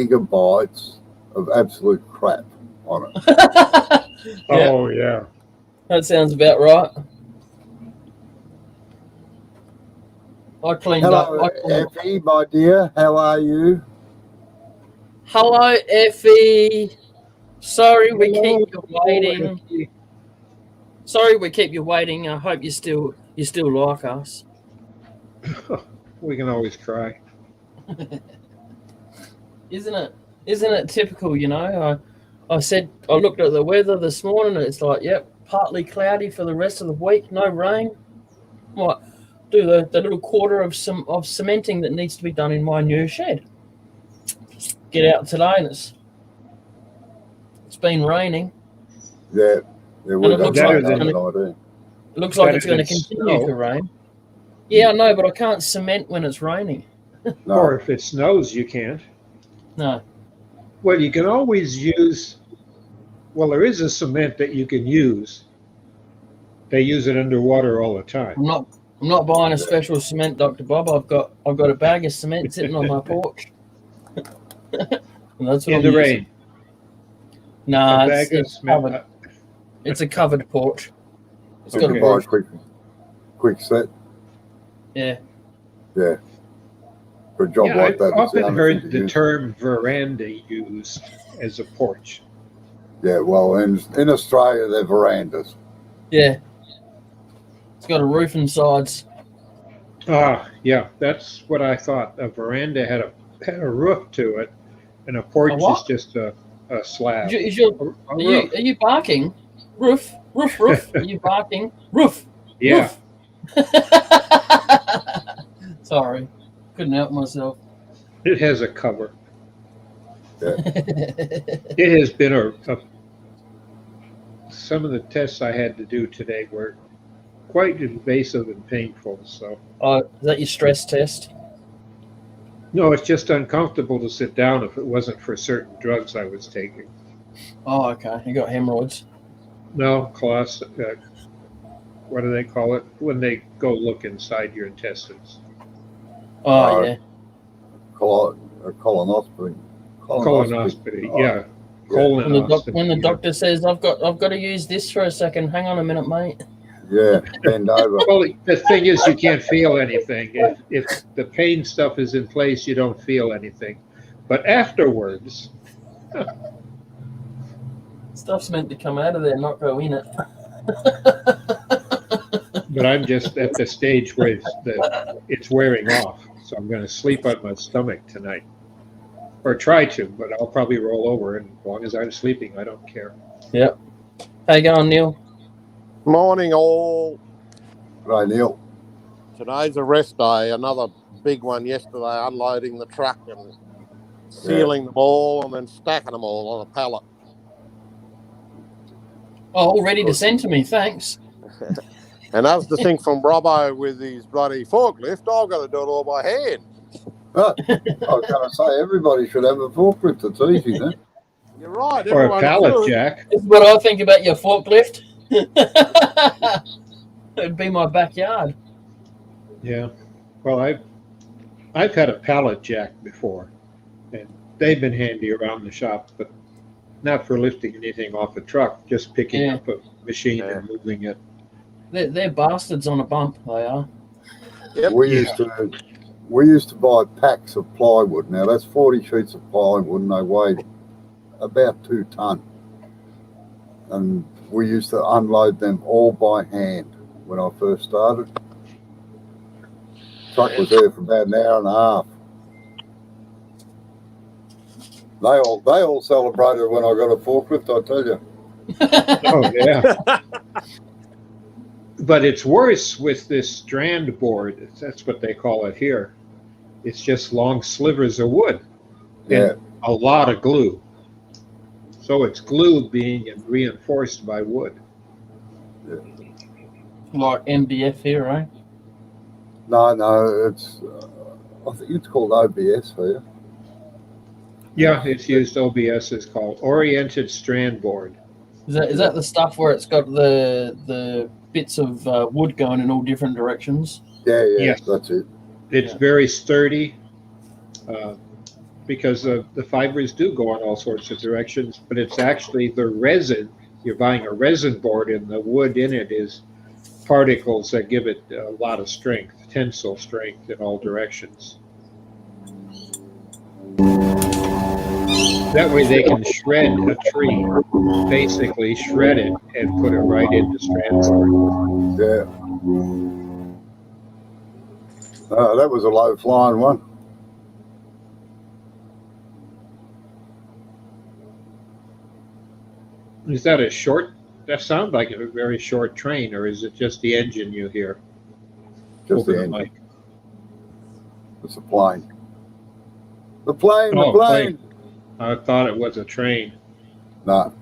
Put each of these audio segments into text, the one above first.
gigabytes of absolute crap on it. Yeah, Oh, yeah. that sounds about right. I cleaned up. Hello, Effie, my dear. How are you? Hello, Effie. Sorry we Hello, keep you waiting. Effie. Sorry we keep you waiting. I hope you still like us. We can always try. Isn't it typical, you know? I said I looked at the weather this morning and it's like, yep, partly cloudy for the rest of the week, no rain. What? Do the little quarter of cementing that needs to be done in my new shed. Get out today and it's been raining. Yeah, And we've it looks got like no it's gonna idea. It looks like it's Better going to than continue snow. to rain. Yeah, I know, but I can't cement when it's raining. No, Or if it snows, you can't. No. Well, you can always use, well, there is a cement that you can use. They use it underwater all the time. I'm not buying a special cement, Dr. Bob. I've got a bag of cement sitting on my porch. And that's what In I'm the using. rain. Nah, A bag of it's cement. covered. It's a covered porch. It's you got a can buy a roof. quick set. Yeah. Yeah, for a job Yeah, like I've that. it's often the only heard thing the to use. term veranda used as a porch. Yeah, well, in Australia, they're verandas. Yeah. It's got a roof and sides. Ah, yeah, that's what I thought. A veranda had a roof to it, and a porch is what? just a slab. A Are roof. you barking? Roof. Are you barking? Roof. Yeah, Roof. Sorry. Couldn't help myself. it has a cover. Yeah. It has been some of the tests I had to do today were quite invasive and painful. So Oh, is that your stress test? no, it's just uncomfortable to sit down if it wasn't for certain drugs I was taking. Oh, okay. You got hemorrhoids. No, class. What do they call it when they go look inside your intestines? Oh, yeah. Colonoscopy. Colonoscopy. Oh, Yeah, When the colonoscopy. doctor says I've got to use this for a second. Hang on a minute, mate. Yeah, bend over. Well, the thing is, you can't feel anything. If the pain stuff is in place, you don't feel anything. But afterwards, Stuff's meant to come out of there, not go in it. but I'm just at the stage where it's wearing off. So I'm going to sleep on my stomach tonight. Or try to, but I'll probably roll over. And as long as I'm sleeping, I don't care. Yep. How you going, Neil? Morning, all. Right, Neil. Today's a rest day. Another big one yesterday, unloading the truck and sealing them all and then stacking them all on a pallet. Oh, all ready to send to me. Thanks. And as the thing from Robbo with his bloody forklift, I've got to do it all by hand. Oh, I was going to say, everybody should have a forklift. It's easy, then. You're right. Or a everyone pallet should. jack. This is what I think about your forklift. It'd be my backyard. Yeah. Well, I've had a pallet jack before, and they've been handy around the shop, but not for lifting anything off a truck, just picking up a machine and moving it. They're bastards on a bump. They are. Yep. We used to buy packs of plywood. Now that's 40 sheets of plywood, and they weighed about 2 ton. And we used to unload them all by hand when I first started. Truck was there for about an hour and a half. They all celebrated when I got a forklift, I tell you. Oh, yeah. But it's worse with this strand board. That's what they call it here. It's just long slivers of wood and a lot of glue. So it's glue being reinforced by wood. Yeah. Like MDF here, right? No, it's I think it's called OBS here. Yeah, it's used. OBS is called oriented strand board. Is that the stuff where it's got the bits of wood going in all different directions? Yeah, Yes. that's it. It's very sturdy. because the fibers do go in all sorts of directions, but it's actually the resin. You're buying a resin board, and the wood in it is particles that give it a lot of strength, tensile strength in all directions. That way they can shred a tree, basically shred it and put it right into strand board. Yeah. That was a low flying one. Is that a short? That sounds like a very short train, or is it just the engine you hear? Just Over the the engine. mic. It's a plane. The plane, Oh, the plane. I thought it was a train. No.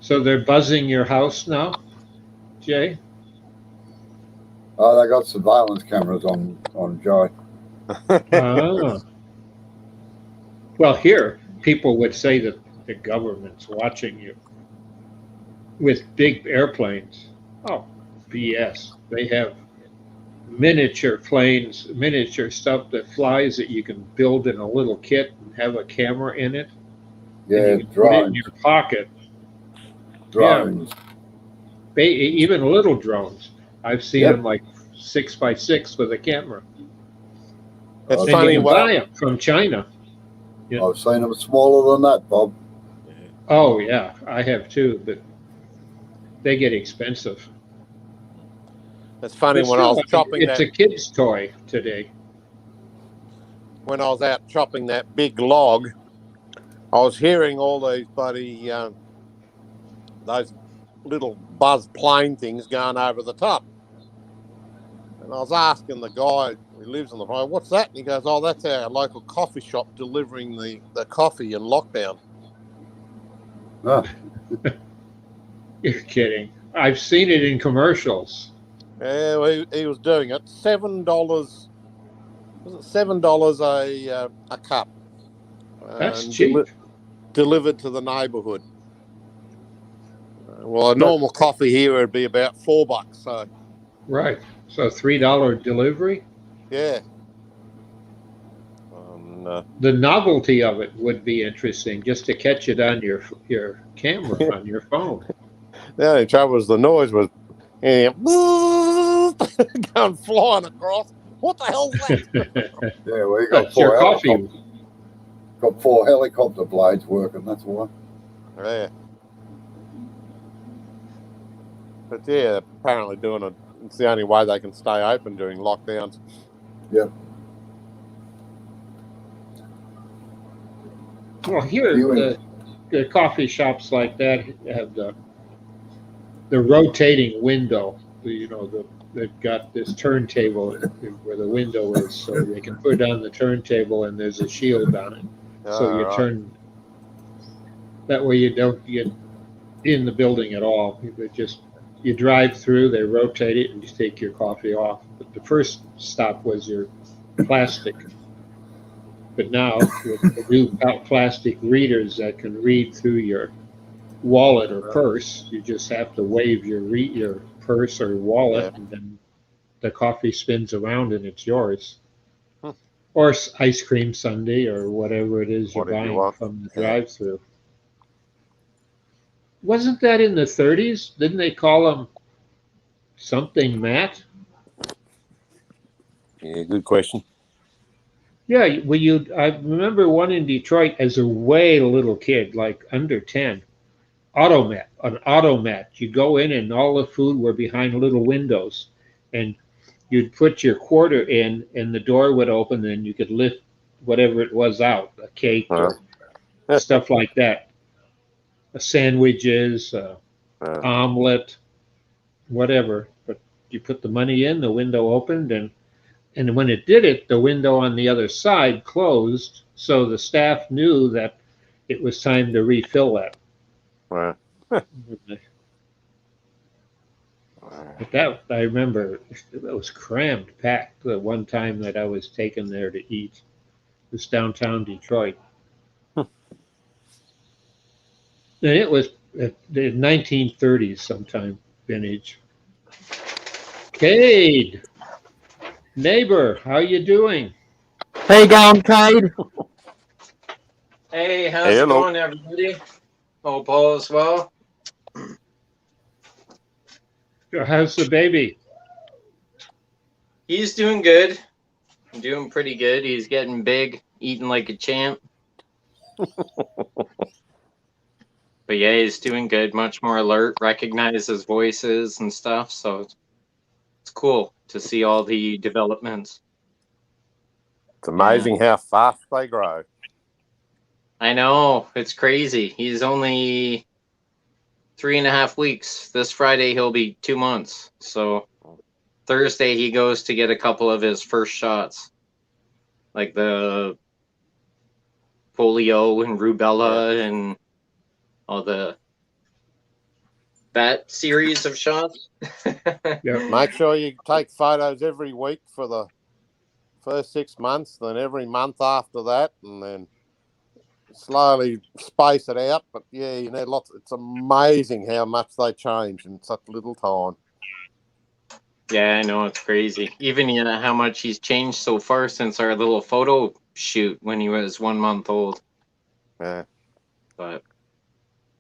So they're buzzing your house now, Jay? Oh, they got surveillance cameras on Joy. Ah. Well, here, people would say that the government's watching you with big airplanes. Oh, BS. They have miniature planes, miniature stuff that flies that you can build in a little kit and have a camera in it. Yeah, And you can put it in drones. your pocket. Drones. Even little drones. I've seen Yep. them like 6x6 with a camera. It's And funny you can what buy them from China. Yeah. I've seen them smaller than that, Bob. Oh yeah, I have too, but they get expensive. it's funny But when I still, was chopping it's that a kid's toy today. when I was out chopping that big log, I was hearing all those bloody those little buzz plane things going over the top. And I was asking the guy who lives on the road, what's that? And he goes, oh, that's our local coffee shop delivering the coffee in lockdown. No. You're kidding. I've seen it in commercials. Yeah, well, he was doing it. $7. Was it $7 a cup? That's And cheap. Delivered to the neighbourhood. Well, a normal coffee here would be about $4. So Right. So $3 delivery. yeah. The novelty of it would be interesting, just to catch it on your camera on your phone. The only trouble was the noise was going flying across. What the hell's that? Yeah, we got That's your four coffee. helicopter, got 4 helicopter blades working, that's why. Yeah. But yeah, apparently doing it. It's the only way they can stay open during lockdowns. Well, here the coffee shops like that have the rotating window. They've got this turntable where the window is, so they can put it on the turntable, and there's a shield on it. So you Alright. turn. That way you don't get in the building at all. You drive through, they rotate it, and you take your coffee off. But the first stop was your plastic. But now with the new plastic readers that can read through your wallet or purse, you just have to wave your purse or wallet, and then the coffee spins around and it's yours. Or ice cream sundae or whatever it is you're Whatever you buying want. from the drive-through. Wasn't that in the 30s? Didn't they call them something Matt? Yeah, good question. Yeah, I remember one in Detroit as a way little kid, like under 10. Automat, an automat. You go in and all the food were behind little windows, and you'd put your quarter in and the door would open and you could lift whatever it was out, a cake or stuff like that. Sandwiches, omelet, whatever. But you put the money in, the window opened, and when it did it, the window on the other side closed, so the staff knew that it was time to refill that. Wow. But that, I remember, it was crammed, packed the one time that I was taken there to eat. It was downtown Detroit. And it was the 1930s sometime, vintage. Cade, neighbor, how you doing? How you going, Cade? Hey, how's Hey, it hello. going, everybody? Hope all is well. How's the baby? He's doing good. Doing pretty good. He's getting big, eating like a champ. But yeah, he's doing good, much more alert, recognizes voices and stuff. So it's cool to see all the developments. It's amazing how fast they grow. I know, it's crazy. He's only 3.5 weeks. This Friday, he'll be 2 months. So Thursday, he goes to get a couple of his first shots, like the polio and rubella and all that series of shots. Yeah. Make sure you take photos every week for the first 6 months, then every month after that, and then slowly space it out. But yeah, you need lots. It's amazing how much they change in such little time. Yeah, I know, it's crazy. Even how much he's changed so far since our little photo shoot when he was 1 month old. Yeah. But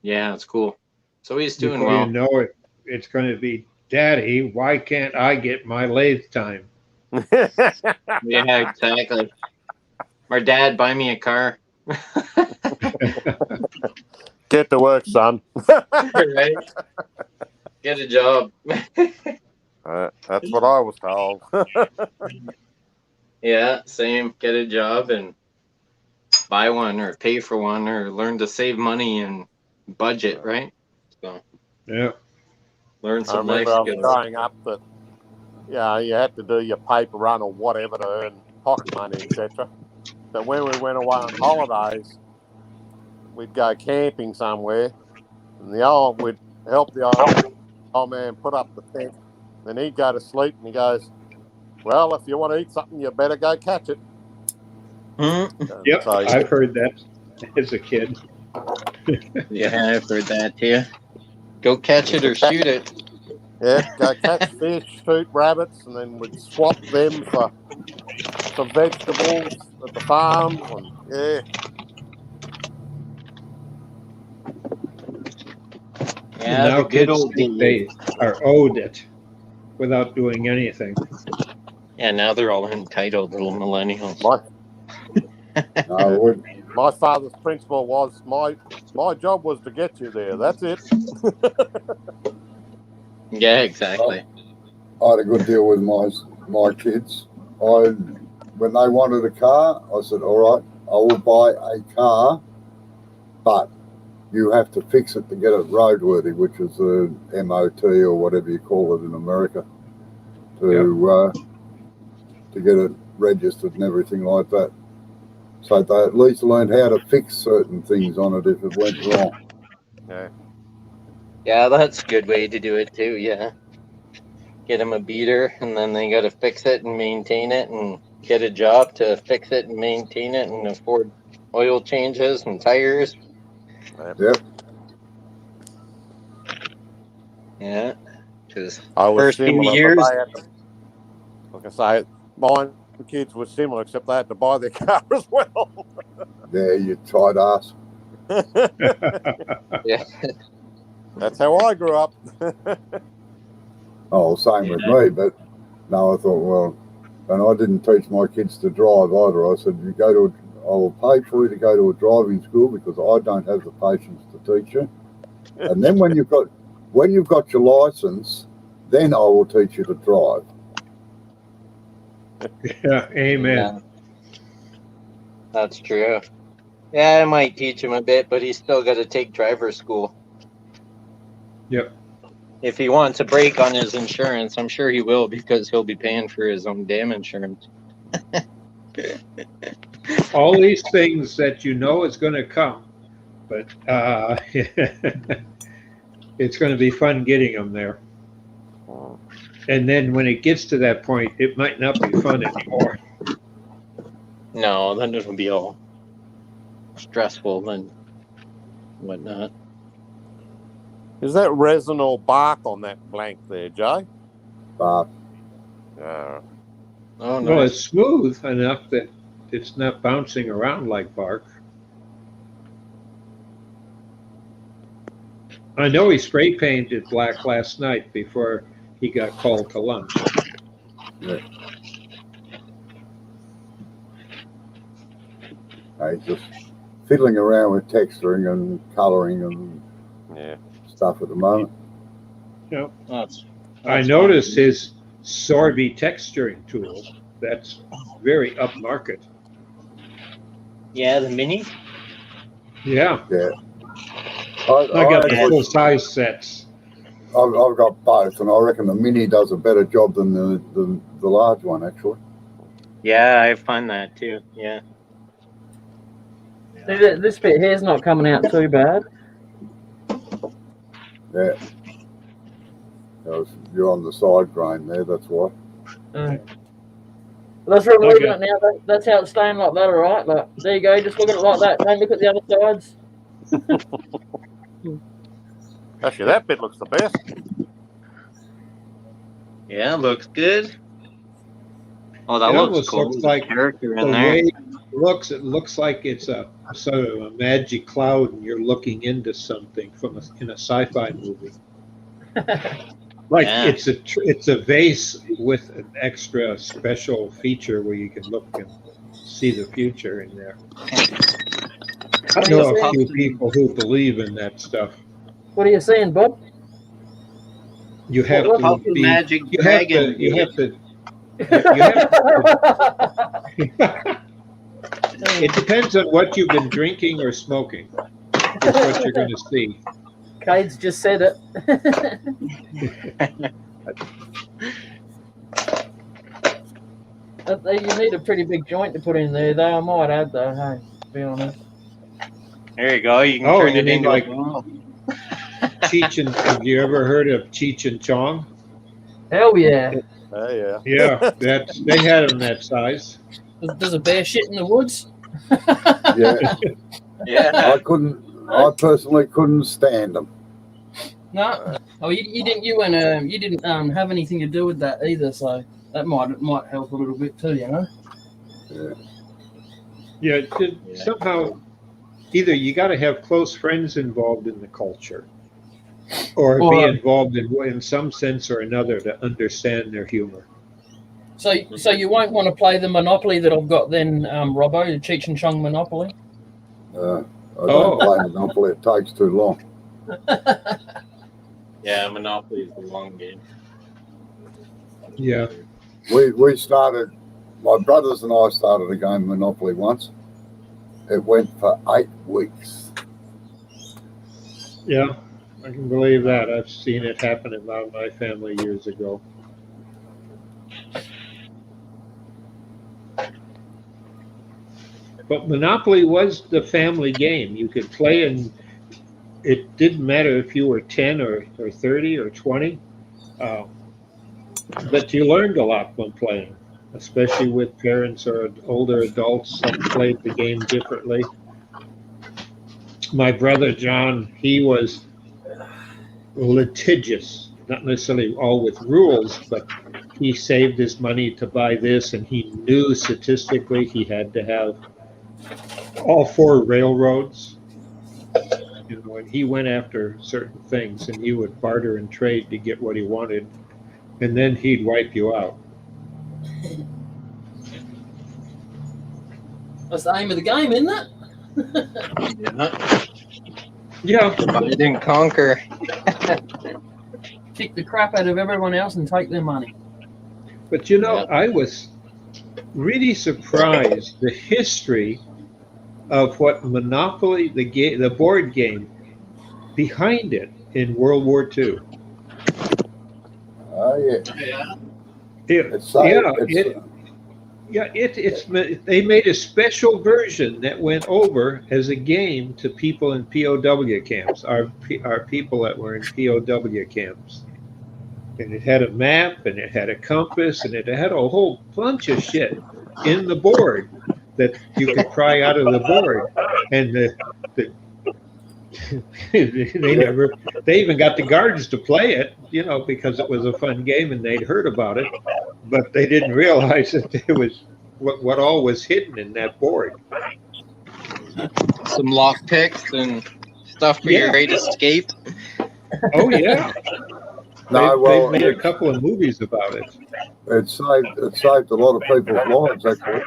yeah, it's cool. So he's doing Before well. you know it, it's going to be, Daddy, why can't I get my lathe time? Yeah, exactly. Or Dad, buy me a car. Get to work, son. Right? Get a job. That's what I was told. Yeah, same. Get a job and buy one or pay for one or learn to save money and budget, right? So Yeah. learn I some life remember I was skills. growing up that you had to do your paper run or whatever to earn pocket money, etc. But when we went away on holidays, we'd go camping somewhere, and we'd help the old man put up the tent. Then he'd go to sleep, and he goes, "Well, if you want to eat something, you better go catch it." Yep. So, I've heard that as a kid. Yeah, I've heard that too. Go catch it or shoot it. yeah, go catch fish, shoot rabbits, and then we'd swap them for some vegetables at the farms, and yeah. Yeah, Now the good kids old think days. they are owed it without doing anything. Yeah, now they're all entitled little millennials. My father's principle was my job was to get you there. That's it. Yeah, exactly. I had a good deal with my kids. When they wanted a car, I said, all right, I will buy a car, but you have to fix it to get it roadworthy, which is a MOT or whatever you call it in America, to get it registered and everything like that. So they at least learned how to fix certain things on it if it went wrong. Yeah. Yeah, that's a good way to do it too. Yeah, get them a beater, and then they got to fix it and maintain it, and get a job to fix it and maintain it, and afford oil changes and tires. Yep. Yeah, because I was first few similar, years. but they had to, like I say, mine kids were similar, except they had to buy their car as well. Yeah, you tight ass. Yeah. That's how I grew up. Oh, same with me, but no, I thought, well, and I didn't teach my kids to drive either. I said, I will pay for you to go to a driving school because I don't have the patience to teach you. And then when you've got your license, then I will teach you to drive. Yeah, amen. Yeah. That's true. Yeah, I might teach him a bit, but he's still got to take driver's school. Yep. If he wants a break on his insurance, I'm sure he will because he'll be paying for his own damn insurance. All these things that you know is going to come, but it's going to be fun getting them there. And then when it gets to that point, it might not be fun anymore. No, then it'll be all stressful and whatnot. Is that resin or bark on that blank there, Jay? But Oh, Well, nice. it's smooth enough that it's not bouncing around like bark. I know he spray painted black last night before he got called to lunch. Just fiddling around with texturing and colouring and Yeah. stuff at the moment. I noticed his Sorby texturing tool. That's very upmarket. Yeah, the mini. Yeah, I got the actually- full size sets. I've got both, and I reckon the mini does a better job than the large one, actually. Yeah, I find that too. Yeah. This bit here's not coming out too bad. Yeah. You're on the side grain there, that's why. Let's remove Okay. it now. That's how it's staying like that, all right? Like, there you go. Just look at it like that. Don't look at the other sides. Actually, that bit looks the best. Yeah, looks good. Oh, that It looks almost cool. looks There's a like character The in there. way it looks like it's a sort of a magic cloud, and you're looking into something in a sci-fi movie. Like Yeah. it's a vase with an extra special feature where you can look and see the future in there. I know a few people who believe in that stuff. What are you saying, Bob? You have What to Puffy be. Magic You have Dragon. to. You have to. You have It depends on what you've been drinking or smoking. Is what you're going to see. Cade's just said it. You need a pretty big joint to put in there, though. I might add, though, hey, to be honest. There you go. You can Oh, turn you it mean into like- a Cheech and have you ever heard of Cheech and Chong? Hell yeah. Yeah. Yeah, they had them that size. Does a bear shit in the woods? Yeah. Yeah. I personally couldn't stand them. No. Oh, you didn't have anything to do with that either, so that might help a little bit too, you know. Yeah, somehow either you got to have close friends involved in the culture, or be Or- involved in some sense or another to understand their humor. So you won't want to play the Monopoly that I've got then, Robbo, the Cheech and Chong Monopoly. I Oh. don't play Monopoly, it takes too long. Yeah, Monopoly is the long game. Yeah. We started, my brothers and I started a game of Monopoly once. It went for 8 weeks. Yeah, I can believe that. I've seen it happen in my family years ago. But Monopoly was the family game. You could play, and it didn't matter if you were 10 or 30 or 20. But you learned a lot from playing, especially with parents or older adults that played the game differently. My brother John, he was litigious, not necessarily all with rules, but he saved his money to buy this, and he knew statistically he had to have all 4 railroads. You know, and he went after certain things, and he would barter and trade to get what he wanted, and then he'd wipe you out. That's the aim of the game, isn't it? Yeah, Divide and conquer. Kick the crap out of everyone else and take their money. but you know, I was really surprised the history of what Monopoly, the board game, behind it in World War II. Oh, yeah. It's They made a special version that went over as a game to people in POW camps, our people that were in POW camps. And it had a map, and it had a compass, and it had a whole bunch of shit in the board that you could pry out of the board. And they even got the guards to play it, you know, because it was a fun game and they'd heard about it, but they didn't realize that it was what all was hidden in that board. Some lock picks and stuff for Yeah. your great escape. Oh yeah, No, well, they've made a couple of movies about it. it saved a lot of people's lives. Actually,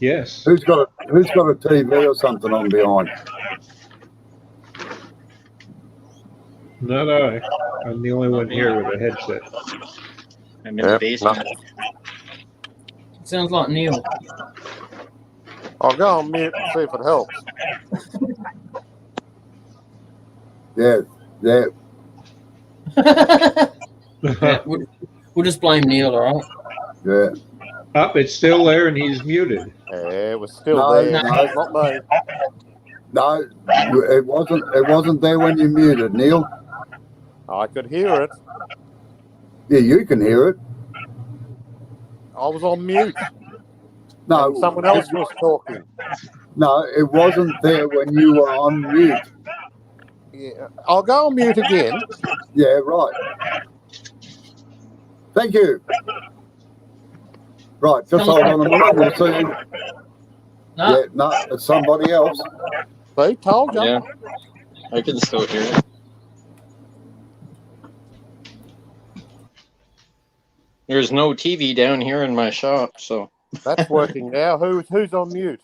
Yes. who's got a TV or something on behind? Not I. I'm the only one here with a headset. I'm in the Yep, basement. Sounds like Neil. I'll go on mute and see if it helps. Yeah, yeah. Yeah, we'll just blame Neil, all right? Yeah. Up, it's still there and he's muted. Yeah, it was still No, there. no. Not me. No, it wasn't. It wasn't there when you muted, Neil. I could hear it. Yeah, you can hear it. I was on mute. No, And someone else was talking. no, it wasn't there when you were on mute. Yeah, I'll go on mute again. Yeah, right. Thank you. Right, just hold on a minute. We'll see. No, Yeah, no, it's somebody else. See, told you. Yeah, I can still hear it. There's no TV down here in my shop, so That's working now. Who's on mute?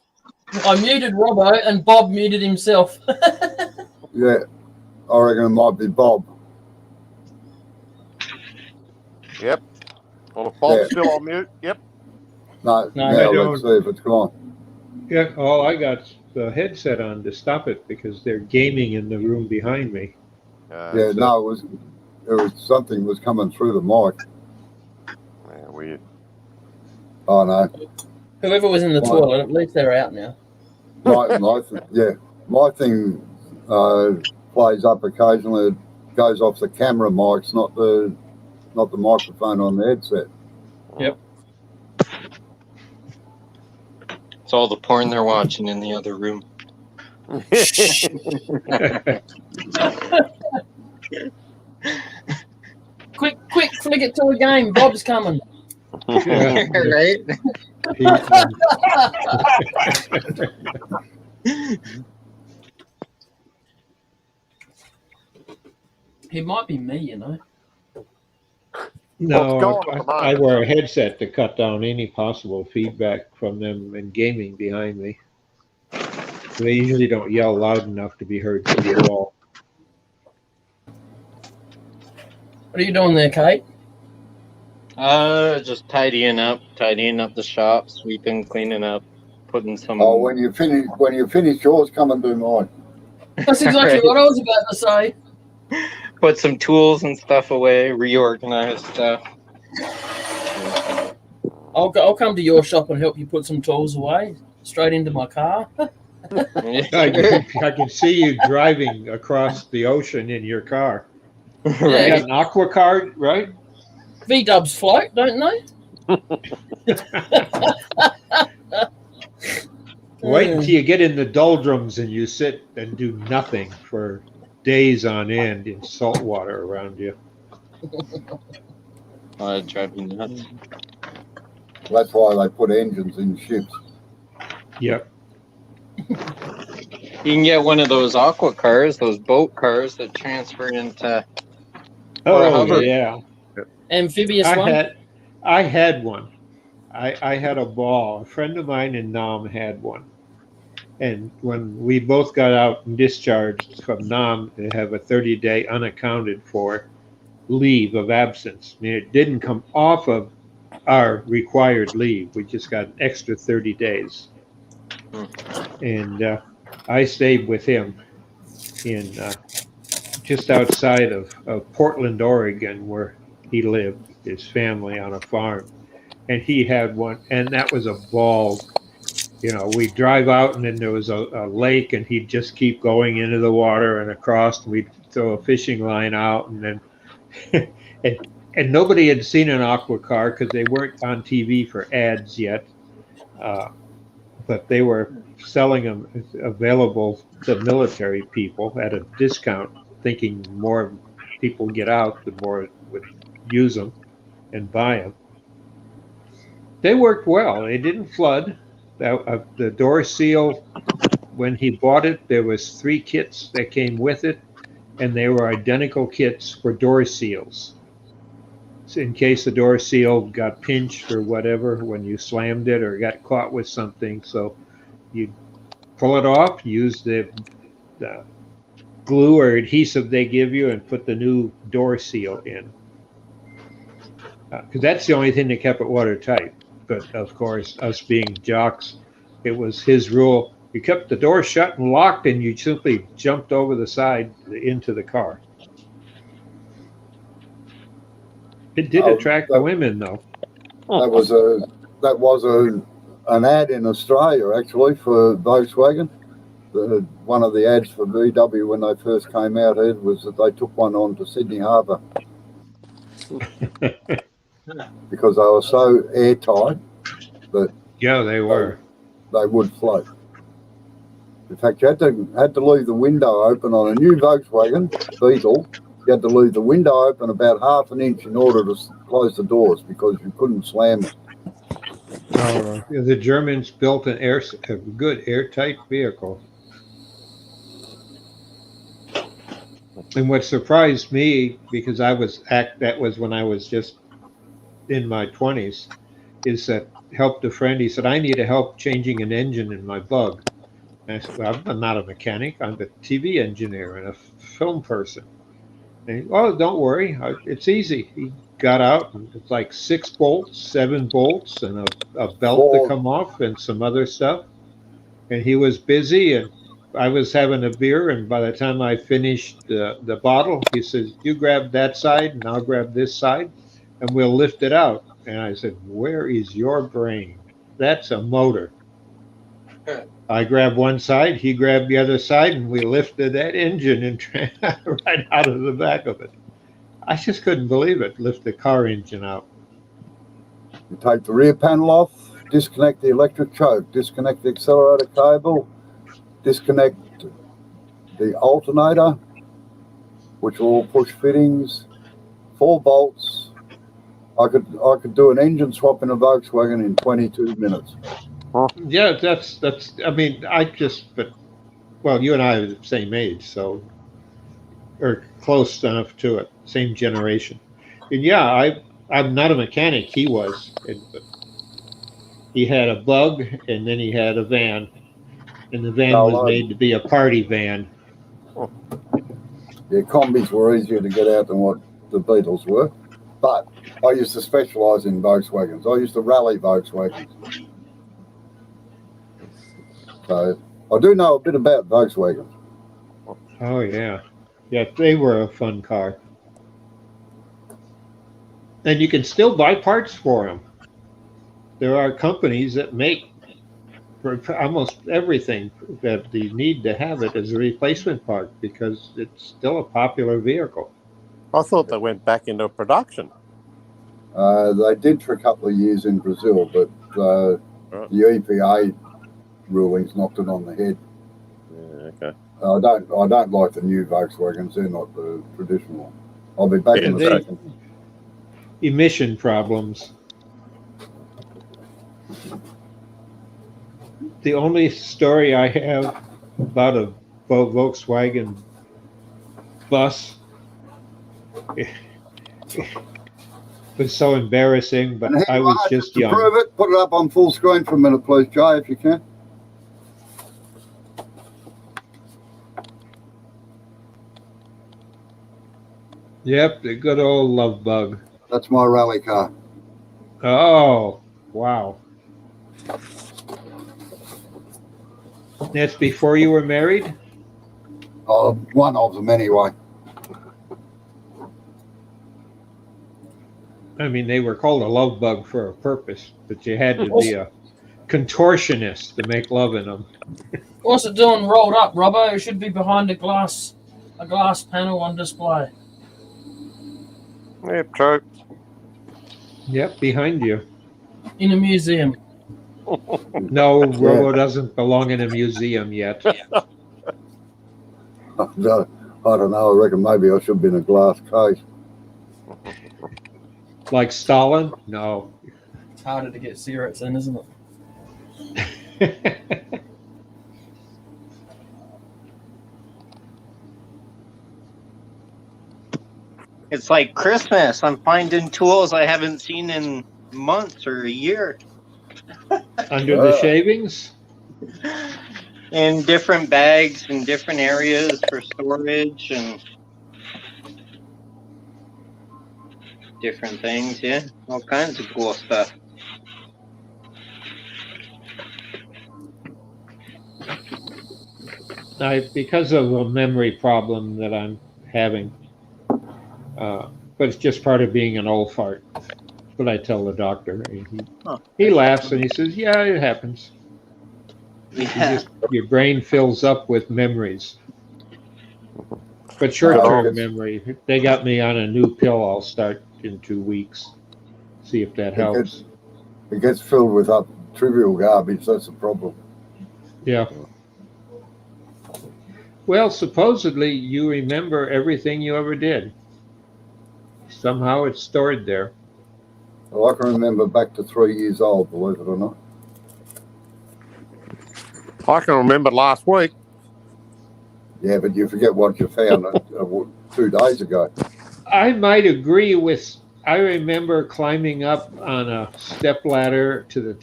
I muted Robbo and Bob muted himself. Yeah, I reckon it might be Bob. Yep. Well, if Bob's Yeah. still on mute, yep. No, No, now I let's see if it's gone. Yeah, all I got the headset on to stop it because they're gaming in the room behind me. Yeah, no, it was something was coming through the mic. Yeah, weird. Oh no, Whoever was in the Right. toilet, at least they're out now. my thing plays up occasionally. It goes off the camera mics, not the microphone on the headset. Yep. it's all the porn they're watching in the other room. Quick, flick it to a game. Bob's coming. Yeah. Right? He might be me, you know. No, What's going on? I wear a headset to cut down any possible feedback from them and gaming behind me. They usually don't yell loud enough to be heard through the wall. What are you doing there, Kate? Just tidying up the shop, sweeping, cleaning up, putting some. Oh, when you finish yours, come and do mine. That's exactly what I was about to say. Put some tools and stuff away, reorganize stuff. I'll come to your shop and help you put some tools away. Straight into my car. I can see you driving across the ocean in your car. You got Yeah. an aqua card, right? V-dubs float, don't they? Wait until you get in the doldrums and you sit and do nothing for days on end in salt water around you. That'd drive me nuts. That's why they put engines in ships. Yep. You can get one of those aqua cars, those boat cars that transfer into. Oh hover. yeah. Amphibious one. I had one. I had a ball. A friend of mine in Nam had one. And when we both got out and discharged from Nam, they have a 30-day unaccounted for leave of absence. I mean, it didn't come off of our required leave. We just got an extra 30 days. And I stayed with him in just outside of Portland, Oregon, where he lived, his family on a farm. And he had one, and that was a ball. You know, we'd drive out and then there was a lake and he'd just keep going into the water and across, and we'd throw a fishing line out, and then and nobody had seen an aqua car because they weren't on TV for ads yet. But they were selling them available to military people at a discount, thinking more people get out, the more would use them and buy them. they worked well. They didn't flood. The door seal, when he bought it, there was 3 kits that came with it, and they were identical kits for door seals. So in case the door seal got pinched or whatever when you slammed it or got caught with something. So you pull it off, use the glue or adhesive they give you, and put the new door seal in. Because that's the only thing that kept it watertight. But of course, us being jocks, it was his rule. You kept the door shut and locked, and you simply jumped over the side into the car. It did attract the women, though. That was an ad in Australia actually for Volkswagen. One of the ads for VW when they first came out, Ed, was that they took one on to Sydney Harbour because they were so airtight that Yeah, they were. they would float. In fact, you had to leave the window open on a new Volkswagen Beetle. You had to leave the window open about half an inch in order to close the doors because you couldn't slam it. The Germans built a good airtight vehicle. And what surprised me, because that was when I was just in my 20s, is that helped a friend. He said, I need help changing an engine in my Bug. And I said, well, I'm not a mechanic. I'm a TV engineer and a film person. And he, oh, don't worry. It's easy. He got out, and it's like 6 bolts, 7 bolts, and a belt to come off and some other stuff. And he was busy, and I was having a beer, and by the time I finished the bottle, he says, you grab that side, and I'll grab this side, and we'll lift it out. And I said, where is your brain? That's a motor. I grabbed one side, he grabbed the other side, and we lifted that engine and right out of the back of it. I just couldn't believe it. Lift the car engine out. You take the rear panel off, disconnect the electric choke, disconnect the accelerator cable, disconnect the alternator, which are all push fittings, 4 bolts. I could do an engine swap in a Volkswagen in 22 minutes. Yeah, that's. I mean, well, you and I are the same age, so, or close enough to it, same generation. And yeah, I'm not a mechanic. He was. He had a Bug, and then he had a van, and the van was made to be a party van. Yeah, combis were easier to get out than what the Beetles were, but I used to specialise in Volkswagens. I used to rally Volkswagens. So I do know a bit about Volkswagen. Oh, yeah. Yeah, they were a fun car. And you can still buy parts for them. There are companies that make almost everything that you need to have it as a replacement part because it's still a popular vehicle. I thought they went back into production. They did for a couple of years in Brazil, but the EPA rulings knocked it on the head. Yeah, okay. I don't like the new Volkswagens. They're not the traditional. I'll be back in a second. Emission problems. The only story I have about a Volkswagen bus was so embarrassing, but I was just young. To prove it, put it up on full screen for a minute, please, Jay, if you can. Yep, the good old love bug. That's my rally car. Oh, wow. That's before you were married? One of them, anyway. I mean, they were called a love bug for a purpose, but you had to be a contortionist to make love in them. What's it doing rolled up, Robbo? It should be behind a glass panel on display. Yep, true. Yep, behind you. In a museum. No, Robo doesn't belong in a museum yet. I don't know. I reckon maybe I should be in a glass case. Like Stalin? No. harder to get cigarettes in, isn't it? It's like Christmas. I'm finding tools I haven't seen in months or a year. Under the shavings? In different bags in different areas for storage and different things, yeah. All kinds of cool stuff. Because of a memory problem that I'm having, but it's just part of being an old fart. But I tell the doctor, and he laughs and he says, "Yeah, it happens. Yeah. Your brain fills up with memories, but short-term memory. They got me on a new pill. I'll start in 2 weeks. See if that helps." It gets filled with trivial garbage. That's the problem. Yeah. Well, supposedly you remember everything you ever did. Somehow it's stored there. Well, I can remember back to 3 years old, believe it or not. I can remember last week. Yeah, but you forget what you found 2 days ago. I might agree with. I remember climbing up on a step ladder to the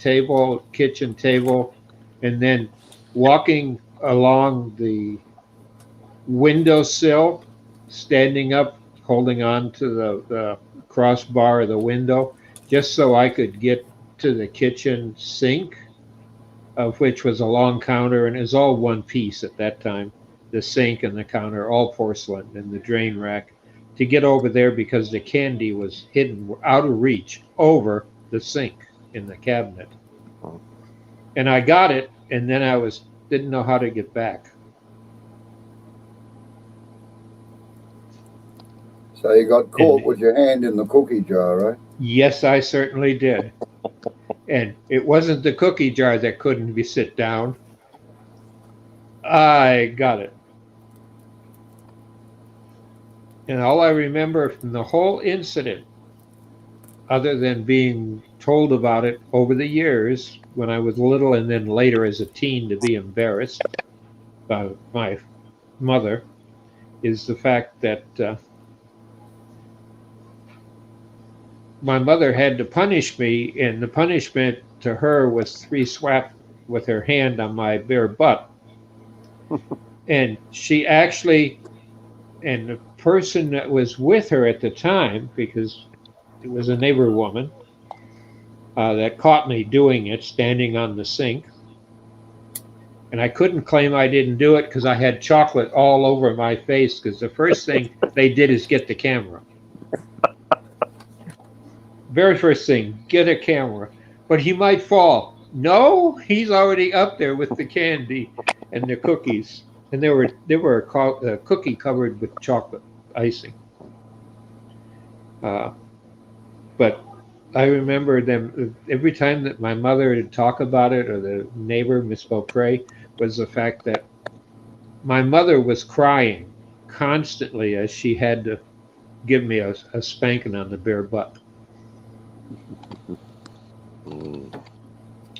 kitchen table, and then walking along the windowsill, standing up, holding on to the crossbar of the window, just so I could get to the kitchen sink, of which was a long counter, and it was all one piece at that time. The sink and the counter, all porcelain, and the drain rack, to get over there because the candy was hidden out of reach over the sink in the cabinet. And I got it, and then I didn't know how to get back. So you got caught with your hand in the cookie jar, right? Yes, I certainly did. And it wasn't the cookie jar that couldn't be sit down. I got it. And all I remember from the whole incident, other than being told about it over the years when I was little and then later as a teen to be embarrassed by my mother, is the fact that my mother had to punish me, and the punishment to her was 3 swats with her hand on my bare butt. And she actually, and the person that was with her at the time, because it was a neighbor woman, that caught me doing it, standing on the sink. And I couldn't claim I didn't do it because I had chocolate all over my face, because the first thing they did is get the camera. Very first thing, get a camera. But he might fall. No, he's already up there with the candy and the cookies. And they were a cookie covered with chocolate icing. But I remember them every time that my mother would talk about it, or the neighbor, Miss Beaupre, was the fact that my mother was crying constantly as she had to give me a spanking on the bare butt.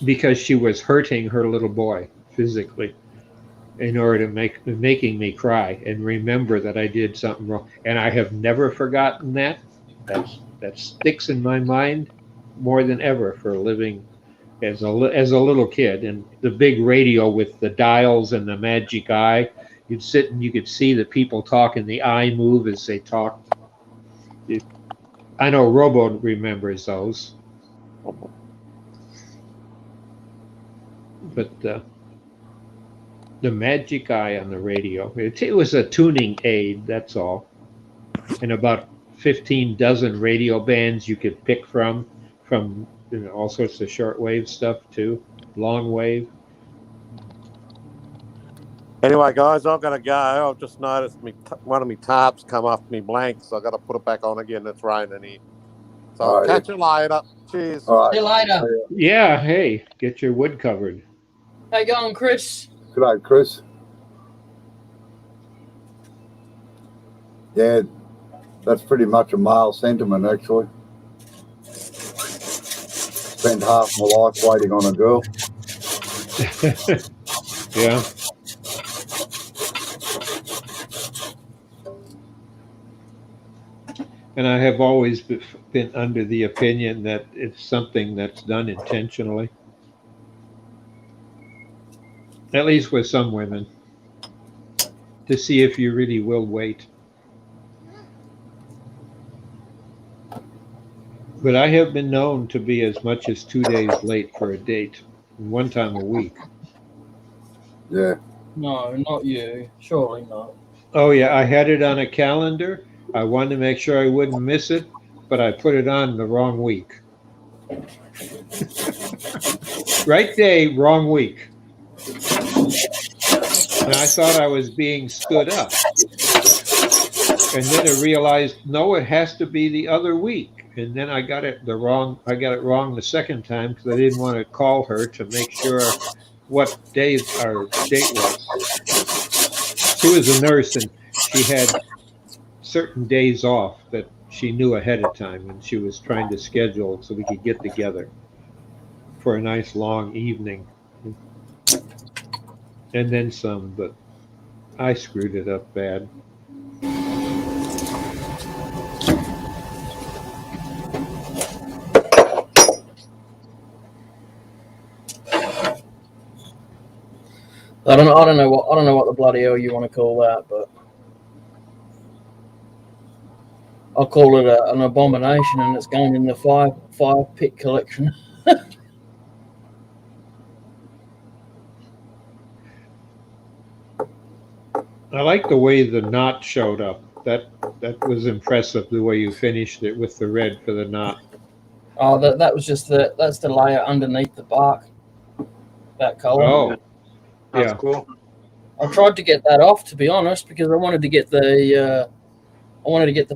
Because she was hurting her little boy physically in order to making me cry and remember that I did something wrong. And I have never forgotten that. That sticks in my mind more than ever for living as a little kid. And the big radio with the dials and the magic eye, you'd sit and you could see the people talk and the eye move as they talked. I know Robo remembers those. But the magic eye on the radio, it was a tuning aid, that's all. And about 15 dozen radio bands you could pick from all sorts of shortwave stuff too, long wave. Anyway, guys, I've got to go. I've just noticed one of my tarps come off me blank, so I've got to put it back on again. It's raining here. So I'll catch you later. Cheers. All See right. you later. Yeah, hey, get your wood covered. How you going, Chris? Good day, Chris. Yeah, that's pretty much a male sentiment, actually. spent half my life waiting on a girl. Yeah. And I have always been under the opinion that it's something that's done intentionally. At least with some women. To see if you really will wait. But I have been known to be as much as 2 days late for a date, and one time a week. Yeah. No, not you. Surely not. Oh yeah, I had it on a calendar. I wanted to make sure I wouldn't miss it, but I put it on the wrong week. Right day, wrong week. And I thought I was being stood up. And then I realized, no, it has to be the other week. And then I got it wrong the second time because I didn't want to call her to make sure what day our date was. She was a nurse and she had certain days off that she knew ahead of time, and she was trying to schedule so we could get together for a nice long evening. And then some, but I screwed it up bad. I don't know what the bloody hell you want to call that, but I'll call it an abomination, and it's going in the five pit collection. I like the way the knot showed up. That was impressive, the way you finished it with the red for the knot. Oh, that was just that's the layer underneath the bark. That color. Oh, That's yeah. cool. I tried to get that off, to be honest, because I wanted to get the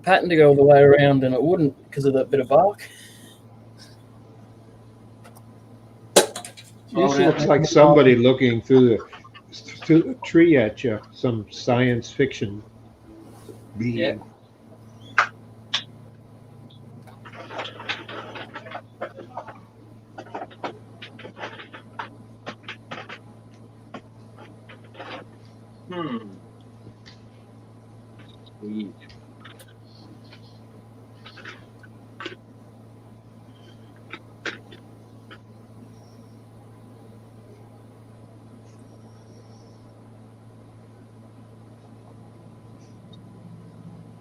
pattern to go all the way around, and it wouldn't because of that bit of bark. This looks like somebody looking through the tree at you, some science fiction being. Yeah. Sweet.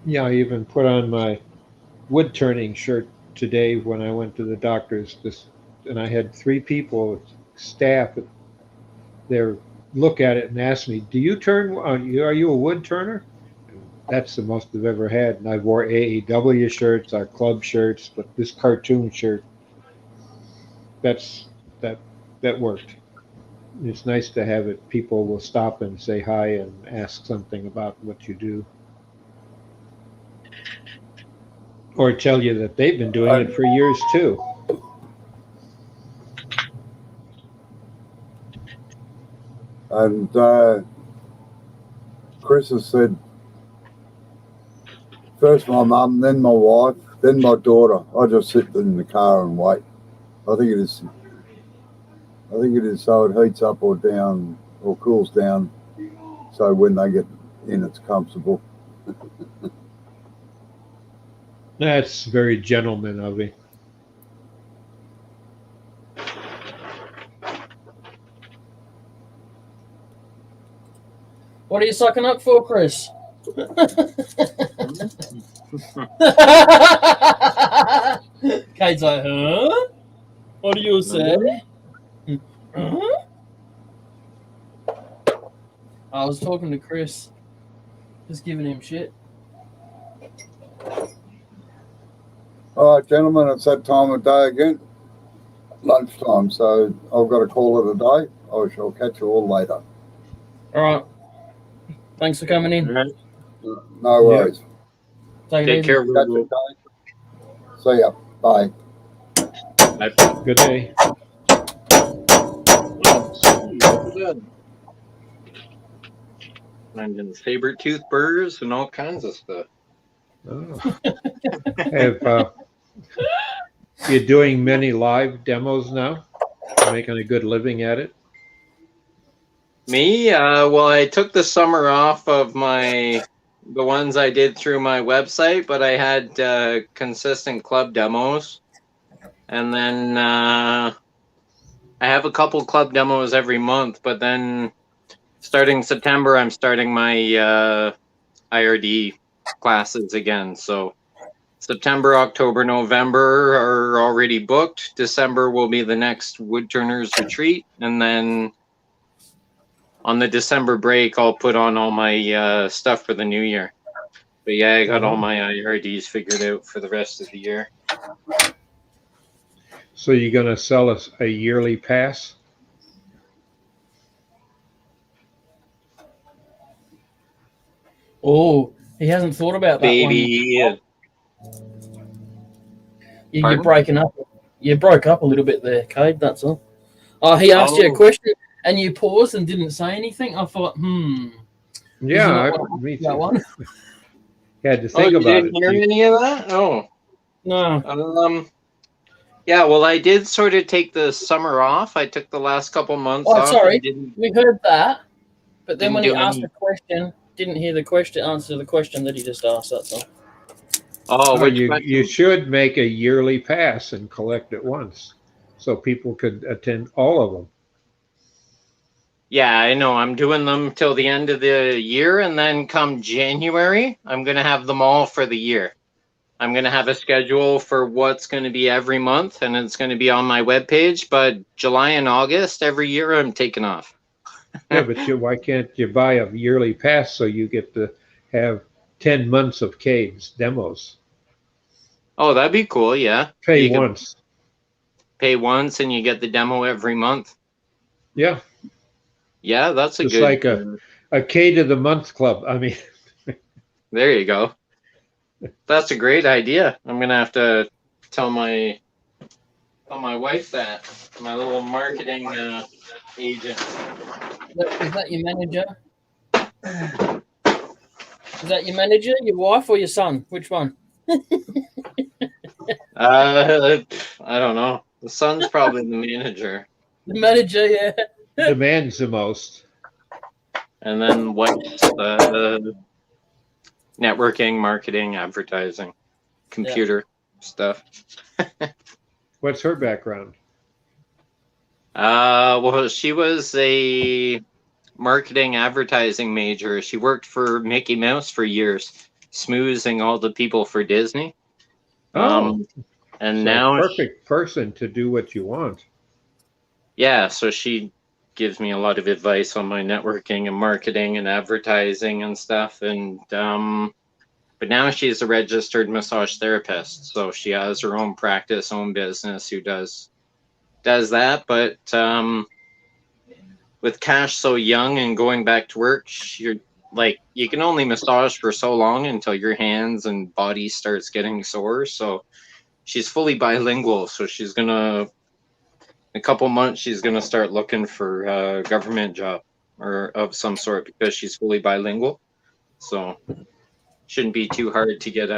Yeah, I even put on my wood turning shirt today when I went to the doctor's. And I had 3 people, staff, there look at it and ask me, "Do you turn? Are you a wood turner?" And that's the most I've ever had. And I wore AEW shirts, our club shirts, but this cartoon shirt, that worked. It's nice to have it. People will stop and say hi and ask something about what you do. Or tell you that they've been doing it for years too. And Chris has said, first my mum, then my wife, then my daughter. I just sit in the car and wait. I think it is so it heats up or down or cools down, so when they get in, it's comfortable. That's very gentleman of you. What are you sucking up for, Chris? Kate's like, huh? What do you say? Huh? I was talking to Chris, just giving him shit. All right, gentlemen, it's that time of day again, lunchtime. So I've got to call it a day. I shall catch you all later. All right. Thanks for coming in. No worries. Take it Take easy. care. Catch you, Dave. See ya. Bye. Good day. Finding favorite tooth burrs and all kinds of stuff. Oh. You're doing many live demos now? Making a good living at it? Me? Well, I took the summer off of the ones I did through my website, but I had consistent club demos. And then I have a couple club demos every month, but then starting September, I'm starting my IRD classes again. So September, October, November are already booked. December will be the next Woodturners retreat. And then on the December break, I'll put on all my stuff for the new year. But yeah, I got all my IRDs figured out for the rest of the year. So you're going to sell us a yearly pass? Oh, he hasn't thought about that Baby. one. You're Pardon? breaking up. You broke up a little bit there, Cade, that's all. Oh, he asked you a Oh. question and you paused and didn't say anything. I thought, Yeah, Isn't me that too. one? Had to Oh, think you about didn't it. hear any of that? Oh. No. Yeah, well, I did sort of take the summer off. I took the last couple months Oh, off. sorry. And didn't, We heard that. But then Didn't when he do asked any- the question, didn't hear the question, answer the question that he just asked, that's all. oh, Oh, which you question? should make a yearly pass and collect it once so people could attend all of them. Yeah, I know. I'm doing them till the end of the year, and then come January, I'm going to have them all for the year. I'm going to have a schedule for what's going to be every month, and it's going to be on my webpage. But July and August, every year, I'm taking off. Yeah, but why can't you buy a yearly pass so you get to have 10 months of Cade's demos? Oh, that'd be cool, yeah. Pay You could once. pay once, and you get the demo every month. Yeah, Yeah, that's a just good... like a Cade of the Month club. I mean, There you go. That's a great idea. I'm gonna have to tell my wife that. My little marketing agent. Is that your manager? Is that your manager, your wife, or your son? Which one? I don't know. The son's probably the manager, The manager, yeah. demands the most. and then wife's networking, marketing, advertising, computer stuff. What's her background? Well, she was a marketing advertising major. She worked for Mickey Mouse for years, smoozing all the people for Disney. Oh, And so now, perfect person to do what you want. yeah, so she gives me a lot of advice on my networking and marketing and advertising and stuff. And but now she's a registered massage therapist, so she has her own practice, own business, who does that. But with Cash so young and going back to work, you're like, you can only massage for so long until your hands and body starts getting sore. So she's fully bilingual. So she's gonna, in a couple months, she's gonna start looking for a government job or of some sort because she's fully bilingual. So shouldn't be too hard to get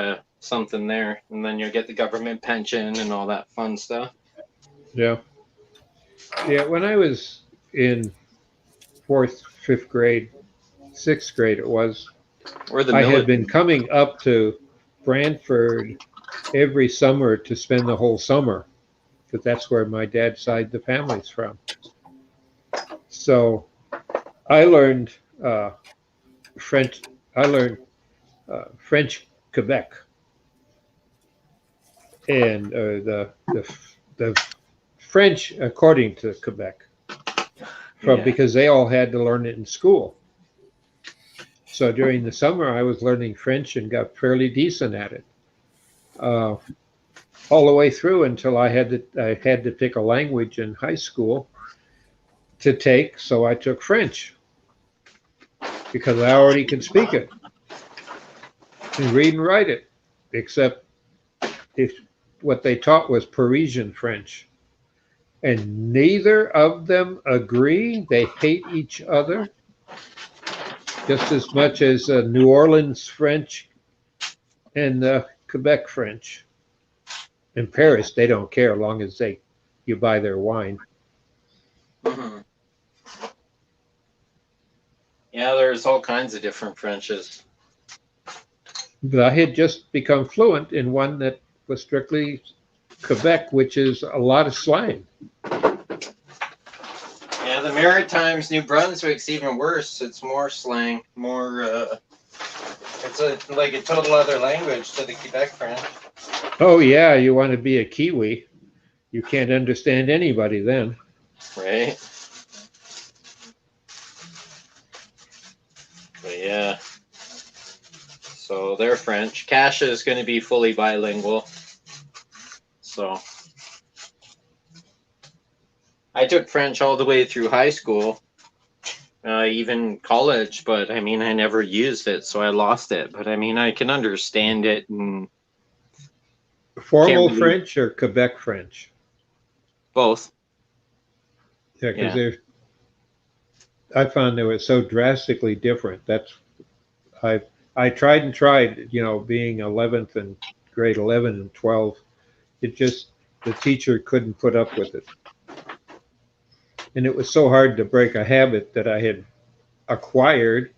something there, and then you'll get the government pension and all that fun stuff. Yeah. Yeah, when I was in 4th, 5th grade, 6th grade it was, Or the I military. had been coming up to Brantford every summer to spend the whole summer, because that's where my dad's side of the family's from. So I learned French. I learned French Quebec, and the French according to Quebec, Yeah. because they all had to learn it in school. So during the summer, I was learning French and got fairly decent at it, all the way through until I had to pick a language in high school to take. So I took French because I already could speak it and read and write it, except if what they taught was Parisian French. And neither of them agree. They hate each other just as much as New Orleans French and Quebec French. In Paris, they don't care as long as you buy their wine. Mhm. Yeah, there's all kinds of different Frenches. But I had just become fluent in one that was strictly Quebec, which is a lot of slang. Yeah, the Maritimes, New Brunswick's even worse. It's more slang, more. It's like a total other language to the Quebec French. Oh yeah, you want to be a Kiwi. You can't understand anybody then. Right. But yeah. So they're French. Cash is going to be fully bilingual. So I took French all the way through high school, even college, but I mean, I never used it, so I lost it. But I mean, I can understand it and Formal Can't really- French or Quebec French? both. Yeah, Yeah. because I found they were so drastically different. I tried and tried, being 11th and grade 11 and 12. It just, the teacher couldn't put up with it. And it was so hard to break a habit that I had acquired,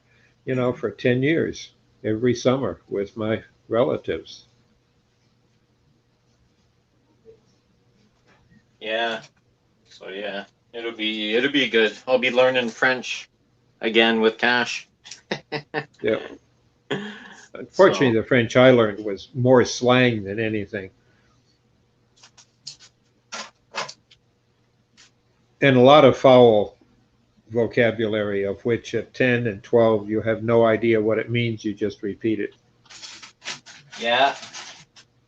for 10 years, every summer with my relatives. Yeah. So yeah, it'll be good. I'll be learning French again with Cash. Yeah. Unfortunately, the French I learned was more slang than anything. And a lot of foul vocabulary, of which at 10 and 12 you have no idea what it means, you just repeat it. Yeah.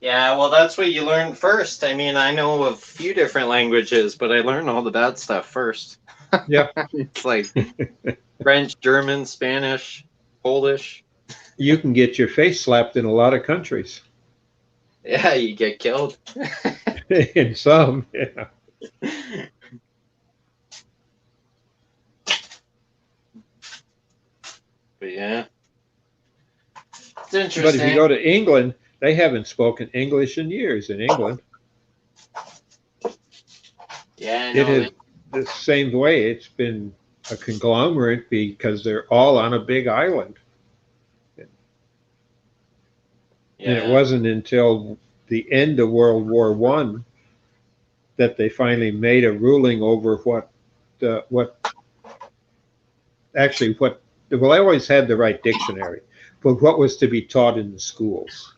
Yeah, well, that's what you learn first. I mean, I know a few different languages, but I learned all the bad stuff first. Yeah. It's like French, German, Spanish, Polish. You can get your face slapped in a lot of countries. Yeah, you get killed. In some, yeah. But yeah. It's But interesting. if you go to England, they haven't spoken English in years in England. Yeah, I It know. is the same way. It's been a conglomerate because they're all on a big island. Yeah. And it wasn't until the end of World War I that they finally made a ruling over what they always had the right dictionary, but what was to be taught in the schools,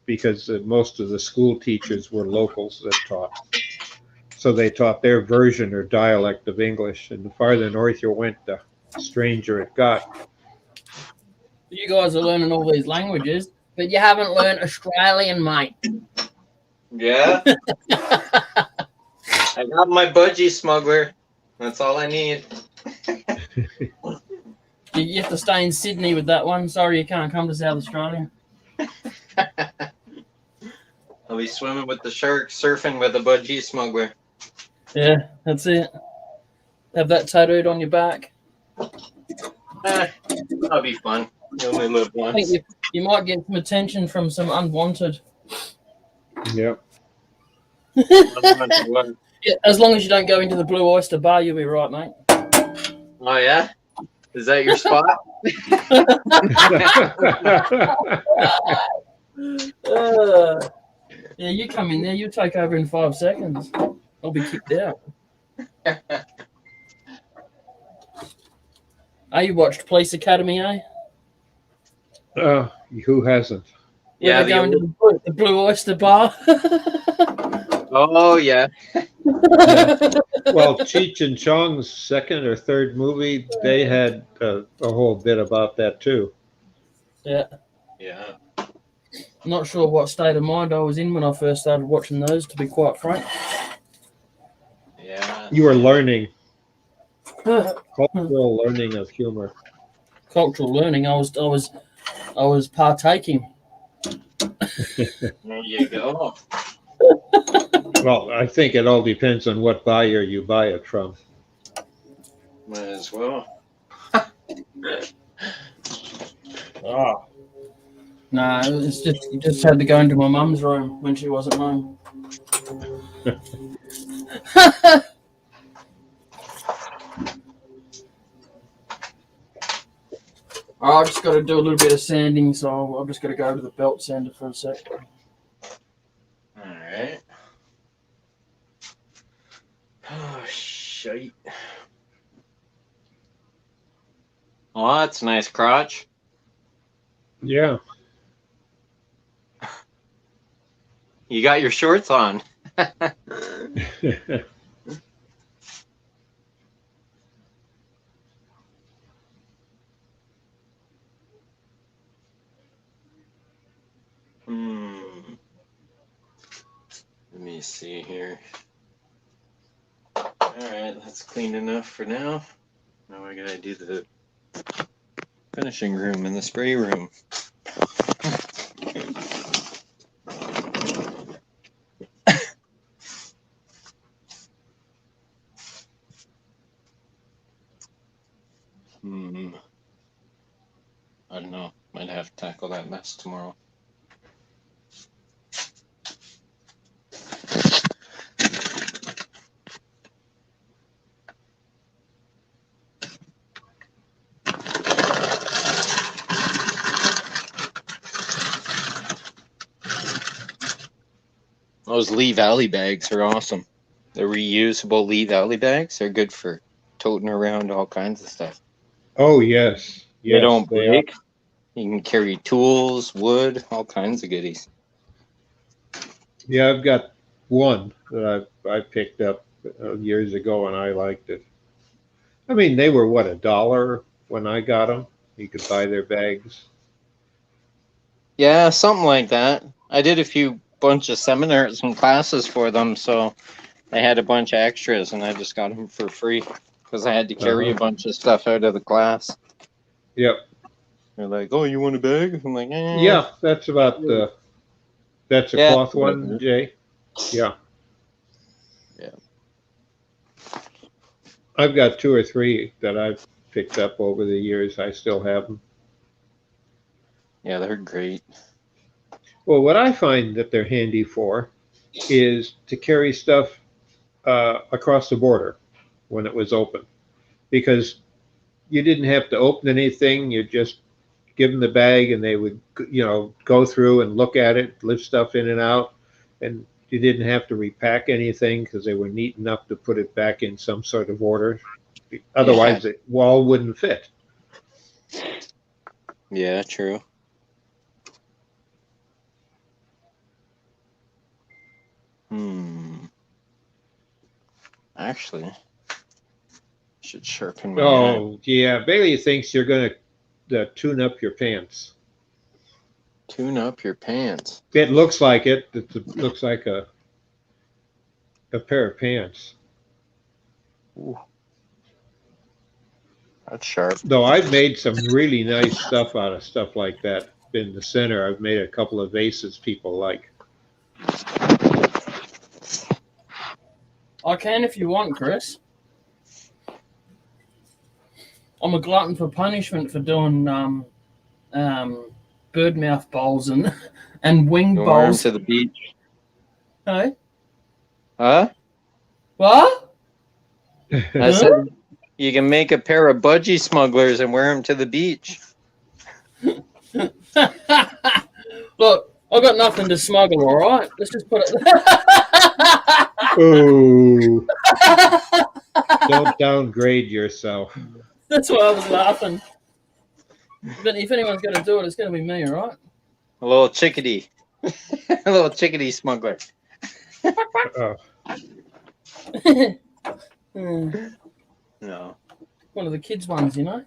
because most of the school teachers were locals that taught. So they taught their version or dialect of English, and the farther north you went, the stranger it got. You guys are learning all these languages, but you haven't learned Australian, mate. Yeah. I got my budgie smuggler. That's all I need. You have to stay in Sydney with that one. Sorry, you can't come to South Australia. I'll be swimming with the sharks, surfing with a budgie smuggler. Yeah, that's it. Have that tattooed on your back. That'll be fun. You only live I once. think you might get some attention from some unwanted. Yeah. Yeah, as long as you don't go into the Blue Oyster Bar, you'll be right, mate. Oh yeah? Is that your spot? Yeah, you come in there, you take over in 5 seconds. I'll be kicked out. You watched Police Academy, eh? Who hasn't? Yeah. Where they go into the Blue Oyster Bar. Oh yeah. Well, Cheech and Chong's second or third movie, they had a whole bit about that too. Yeah. Yeah. Not sure what state of mind I was in when I first started watching those, to be quite frank. Yeah. You were learning, cultural learning of humor. Cultural learning. I was partaking. There you go. Well, I think it all depends on what buyer you buy it from. Might as well. Ah. Nah, it's just had to go into my mum's room when she wasn't home. I've just got to do a little bit of sanding, so I've just got to go to the belt sander for a sec. All right. Oh, shite. Oh, that's a nice crotch. Yeah. You got your shorts on. Let me see here. All right, that's clean enough for now. Now I gotta do the finishing room and the spray room. I don't know. Might have to tackle that mess tomorrow. Those Lee Valley bags are awesome. The reusable Lee Valley bags are good for toting around all kinds of stuff. Oh, yes. They don't they are. break. You can carry tools, wood, all kinds of goodies. Yeah, I've got one that I picked up years ago, and I liked it. I mean, they were, what, $1 when I got them? You could buy their bags. Yeah, something like that. I did a bunch of seminars and classes for them, so I had a bunch of extras, and I just got them for free because I had to carry a bunch of stuff out of the class. Yep. They're like, "Oh, you want a bag?" I'm like, "Eh." Yeah, that's about that's a Yeah. cloth one, Jay. Yeah. Yeah. I've got 2 or 3 that I've picked up over the years. I still have them. Yeah, they're great. Well, what I find that they're handy for is to carry stuff across the border when it was open, because you didn't have to open anything. You just give them the bag, and they would, go through and look at it, lift stuff in and out, and you didn't have to repack anything because they were neat enough to put it back in some sort of order. Otherwise, it all wouldn't fit. Yeah, true. Actually, should sharpen my Oh, yeah. Bailey thinks you're going to tune up your pants. Tune up your pants. It looks like it. It looks like a pair of pants. Ooh. That's sharp. Though I've made some really nice stuff out of stuff like that. In the center, I've made a couple of vases people like. I can if you want, Chris. I'm a glutton for punishment for doing birdmouth bowls and wing Go arm bowls. to the beach. Hey? Huh? What? I said you can make a pair of budgie smugglers and wear them to the beach. Look, I've got nothing to smuggle, all right? Let's just put it... Ooh. Don't downgrade yourself. That's why I was laughing. But if anyone's going to do it, it's going to be me, all right? A little chickadee. A little chickadee smuggler. No. One of the kids' ones, you know?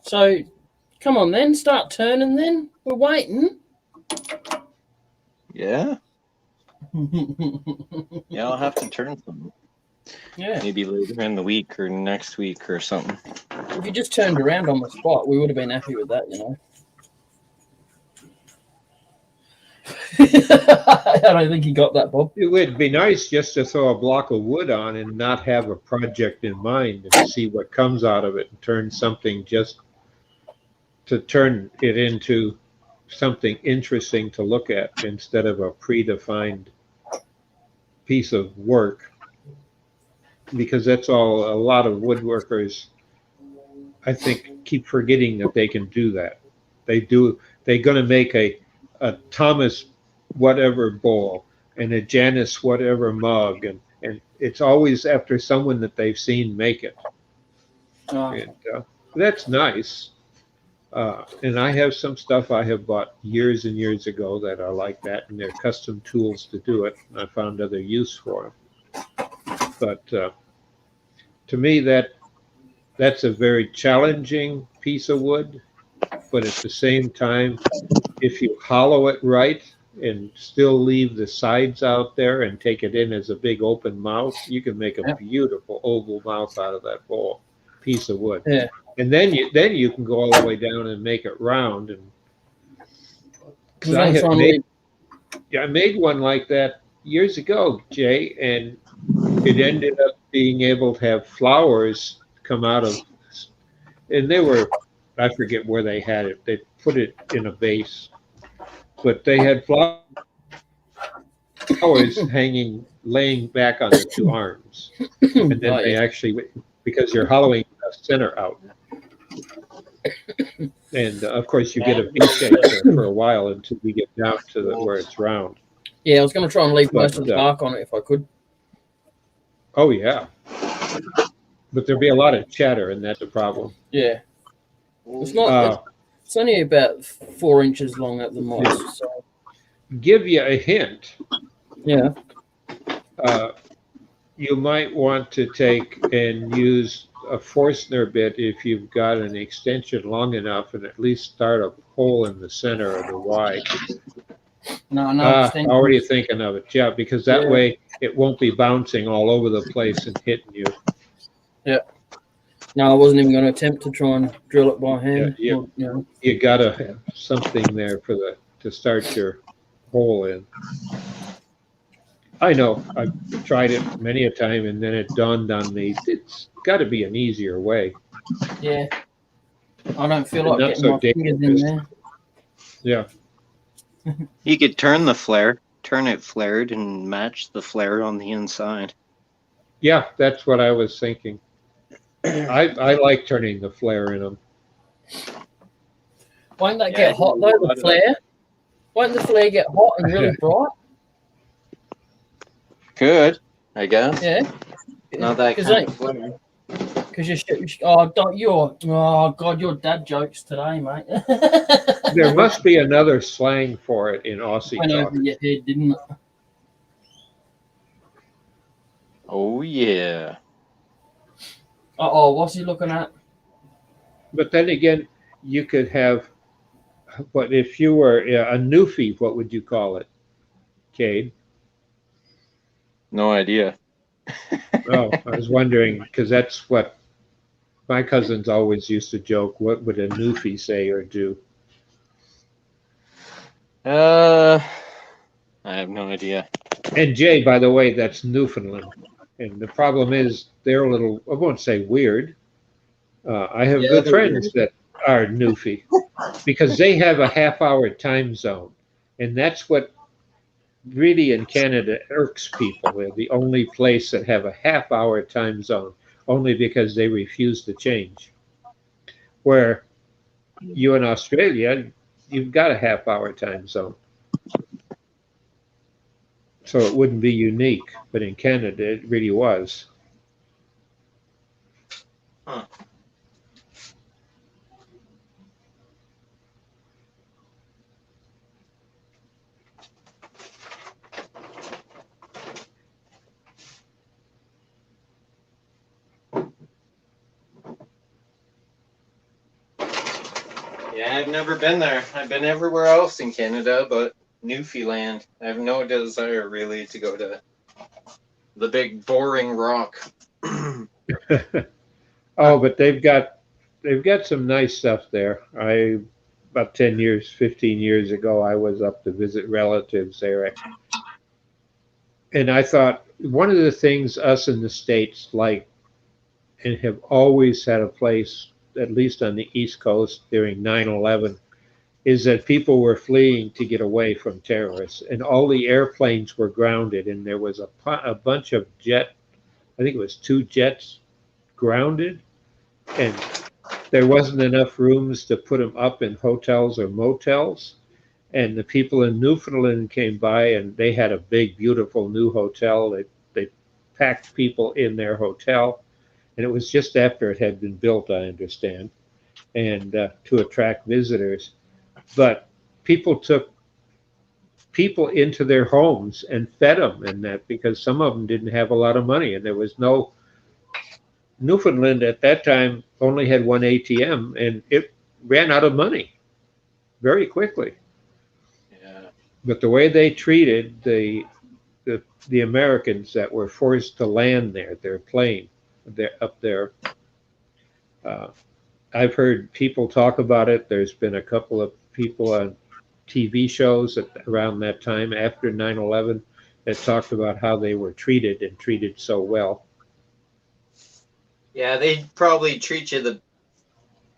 So, come on then, start turning then. We're waiting. Yeah? Yeah, I'll have to turn some. Yeah. Maybe later in the week or next week or something. If you just turned around on the spot, we would have been happy with that, you know. I don't think he got that, Bob. It would be nice just to throw a block of wood on and not have a project in mind and see what comes out of it and turn something just to turn it into something interesting to look at instead of a predefined piece of work. Because that's all a lot of woodworkers, I think, keep forgetting that they can do that. They're going to make a Thomas whatever bowl and a Janus whatever mug, and it's always after someone that they've seen make it. And that's nice. And I have some stuff I have bought years and years ago that are like that, and they're custom tools to do it. And I found other use for them. But to me, that's a very challenging piece of wood. But at the same time, if you hollow it right and still leave the sides out there and take it in as a big open mouth, you can make a beautiful oval mouth out of that bowl piece of wood. Yeah. And then you can go all the way down and make it round. And I made one like that years ago, Jay, and it ended up being able to have flowers come out of, and they were, I forget where they had it. They put it in a vase, but they had flowers hanging, laying back on the two arms, and then they actually, because you're hollowing the center out. And of course, you get a V shape there for a while until you get down to where it's round. Yeah, I was going to try and leave most of the bark on it if I could. Oh yeah, but there'd be a lot of chatter, and that's a problem. Yeah, it's not. It's only about 4 inches long at the most. So. Give you a hint. Yeah. You might want to take and use a Forstner bit if you've got an extension long enough, and at least start a hole in the center of the Y. No. Already thinking of it, yeah, because that way it won't be bouncing all over the place and hitting you. Yeah. No, I wasn't even going to attempt to try and drill it by hand. You got to have something there to start your hole in. I know, I've tried it many a time, and then it dawned on me, it's got to be an easier way. Yeah. I don't feel like getting my fingers in there. Yeah. You could turn it flared and match the flare on the inside. Yeah, that's what I was thinking. I like turning the flare in them. Won't that get hot though, the flare? Won't the flare get hot and really bright? Could, I guess. Yeah. Not that kind of flare. Because your dad jokes today, mate. There must be another slang for it in Aussie I know talk. over your head, didn't it? Oh yeah. What's he looking at? But then again, you could have, but if you were a newfie, what would you call it, Cade? No idea. Oh, I was wondering, because that's what my cousins always used to joke. What would a newfie say or do? I have no idea. And Jay, by the way, that's Newfoundland. And the problem is they're a little, I won't say weird. I have good friends that are Newfie because they have a half-hour time zone. And that's what really in Canada irks people. They're the only place that have a half-hour time zone, only because they refuse to change. Where you in Australia, you've got a half-hour time zone. So it wouldn't be unique, but in Canada, it really was. Huh. Yeah, I've never been there. I've been everywhere else in Canada, but Newfoundland. I have no desire really to go to the big boring rock. Oh, but they've got some nice stuff there. about 10 years, 15 years ago, I was up to visit relatives there. And I thought one of the things us in the States like and have always had a place, at least on the East Coast during 9/11, is that people were fleeing to get away from terrorists, and all the airplanes were grounded, and there was a bunch of I think it was 2 jets grounded, and there wasn't enough rooms to put them up in hotels or motels. And the people in Newfoundland came by, and they had a big, beautiful new hotel. They packed people in their hotel, and it was just after it had been built, I understand, and to attract visitors. But people took people into their homes and fed them and that, because some of them didn't have a lot of money, and there was no Newfoundland at that time only had 1 ATM, and it ran out of money very quickly. Yeah. But the way they treated the Americans that were forced to land there, their plane, up there. I've heard people talk about it. There's been a couple of people on TV shows around that time after 9/11 that talked about how they were treated and treated so well. Yeah, they probably treat you the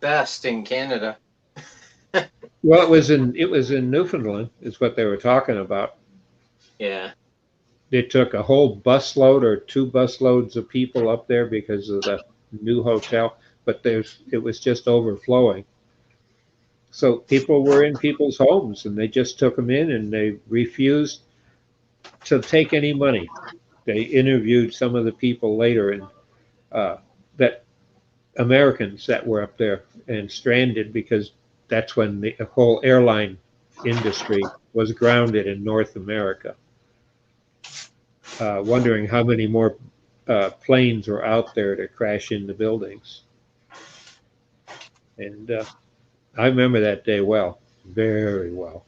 best in Canada. Well, it was in Newfoundland is what they were talking about. Yeah. They took a whole busload or 2 busloads of people up there because of the new hotel, but it was just overflowing. So people were in people's homes, and they just took them in, and they refused to take any money. They interviewed some of the people later, and that Americans that were up there and stranded, because that's when the whole airline industry was grounded in North America. Wondering how many more planes were out there to crash into buildings. And I remember that day well, very well.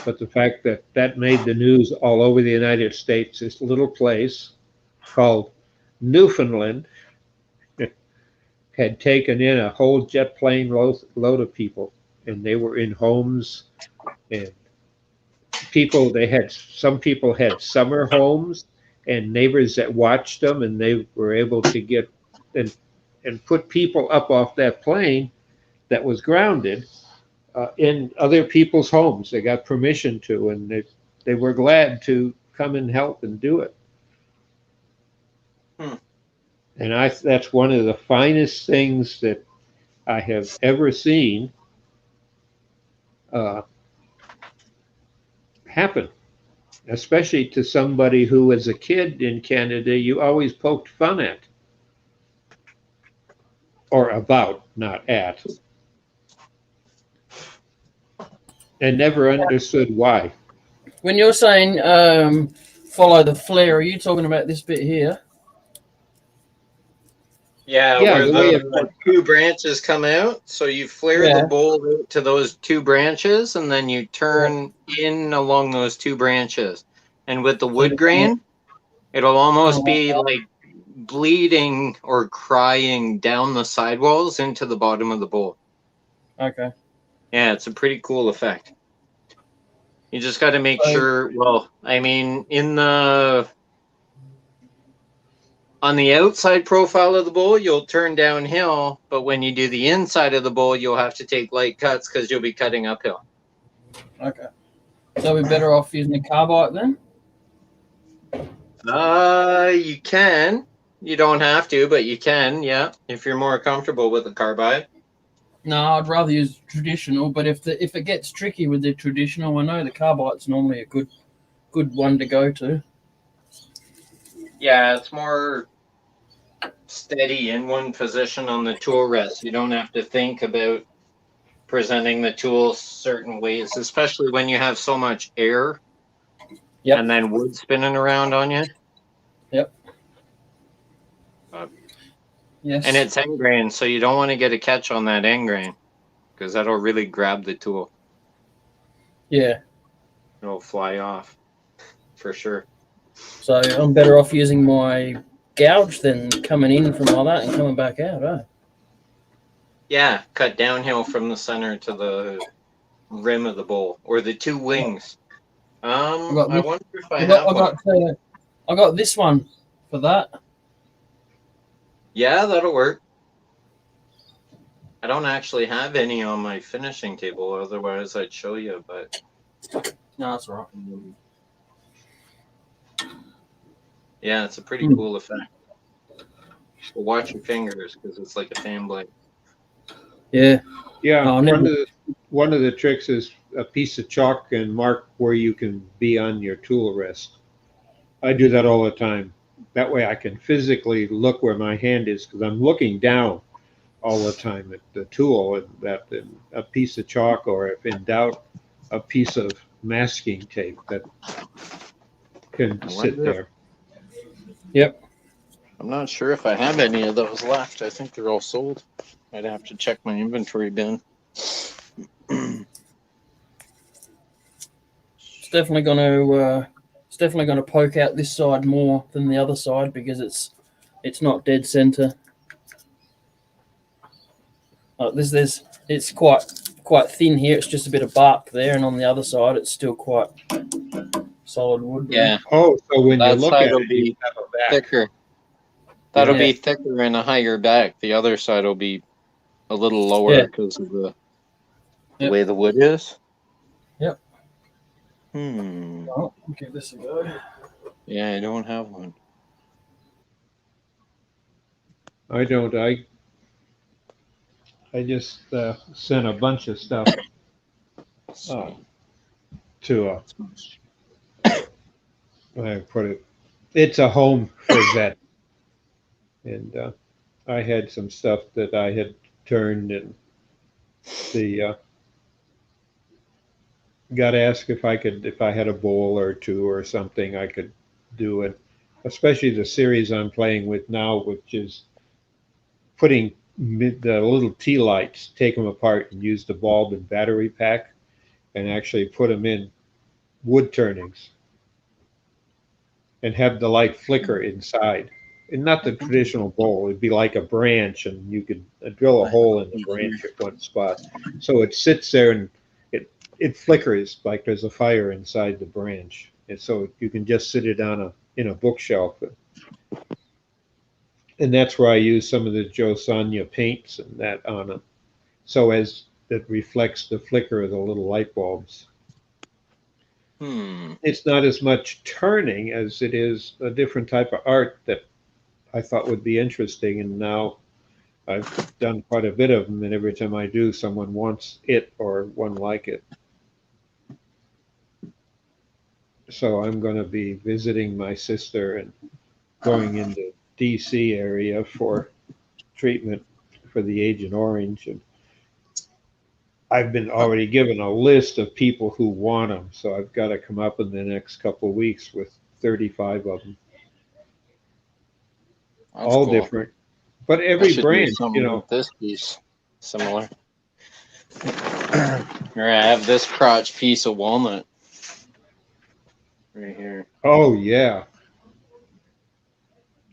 But the fact that that made the news all over the United States, this little place called Newfoundland had taken in a whole jet plane load of people, and they were in homes, and some people had summer homes and neighbors that watched them, and they were able to get and put people up off that plane that was grounded in other people's homes. They got permission to, and they were glad to come and help and do it. And that's one of the finest things that I have ever seen happen, especially to somebody who, as a kid in Canada, you always poked fun at. Or about, not at. And never understood why. When you're saying follow the flare, are you talking about this bit here? Yeah, Yeah, where the way the 2 branches come out. So you flare the bowl out to those 2 branches, and then you turn in along those 2 branches. And with the wood grain, it'll almost be like bleeding or crying down the sidewalls into the bottom of the bowl. Okay. Yeah, it's a pretty cool effect. You just got to make sure. Well, I mean, on the outside profile of the bowl, you'll turn downhill, but when you do the inside of the bowl, you'll have to take light cuts because you'll be cutting uphill. Okay. So we're better off using the carbide then? You can. You don't have to, but you can, yeah, if you're more comfortable with the carbide. No, I'd rather use traditional, but if it gets tricky with the traditional, I know the carbide's normally a good one to go to. Yeah, it's more steady in one position on the tool rest. You don't have to think about presenting the tool certain ways, especially when you have so much air and then wood spinning around on you. Yep. Yes. And it's end grain, so you don't want to get a catch on that end grain because that'll really grab the tool. Yeah. It'll fly off for sure. So I'm better off using my gouge than coming in from like that and coming back out, eh? Yeah, cut downhill from the center to the rim of the bowl, or the two wings. got I this- wonder if I I have got, one. I got this one for that. Yeah, that'll work. I don't actually have any on my finishing table, otherwise I'd show you, but No, that's all right. yeah, it's a pretty Hmm. cool effect. But watch your fingers, because it's like a fan blade. Yeah. Yeah, Oh, never- one of the tricks is a piece of chalk and mark where you can be on your tool rest. I do that all the time. That way I can physically look where my hand is, because I'm looking down all the time at the tool, and a piece of chalk, or if in doubt, a piece of masking tape that can I sit wonder there. Yep. I'm not sure if I have any of those left. I think they're all sold. I'd have to check my inventory bin. It's definitely going to poke out this side more than the other side because it's not dead center. It's quite thin here. It's just a bit of bark there, and on the other side, it's still quite solid wood. Yeah, Oh, so when you that look side at will it, you be have a back. thicker. That'll Yeah. be thicker and a higher back. The other side will be a little lower Yeah. because of the Yep. way the wood is. Yep. Oh, I'll give this a go. yeah, I don't have one. I don't. I just sent a bunch of stuff to I put it. It's a home for vet, and I had some stuff that I had turned, and the got asked if I had a bowl or two or something I could do it, especially the series I'm playing with now, which is putting the little tea lights, take them apart and use the bulb and battery pack, and actually put them in wood turnings and have the light flicker inside. And not the traditional bowl, it'd be like a branch, and you could drill a hole in the branch at one spot. So it sits there and it flickers like there's a fire inside the branch. And so you can just sit it in a bookshelf. And that's where I use some of the Joe Sonia paints and that on it. So as it reflects the flicker of the little light bulbs. It's not as much turning as it is a different type of art that I thought would be interesting. And now I've done quite a bit of them. And every time I do, someone wants it or one like it. So I'm going to be visiting my sister and going into DC area for treatment for the Agent Orange. And I've been already given a list of people who want them. So I've got to come up in the next couple of weeks with 35 of them. That's All cool. different. But I every should do brand, something with this piece similar. Here I have this crotch piece of walnut right here. Oh, yeah.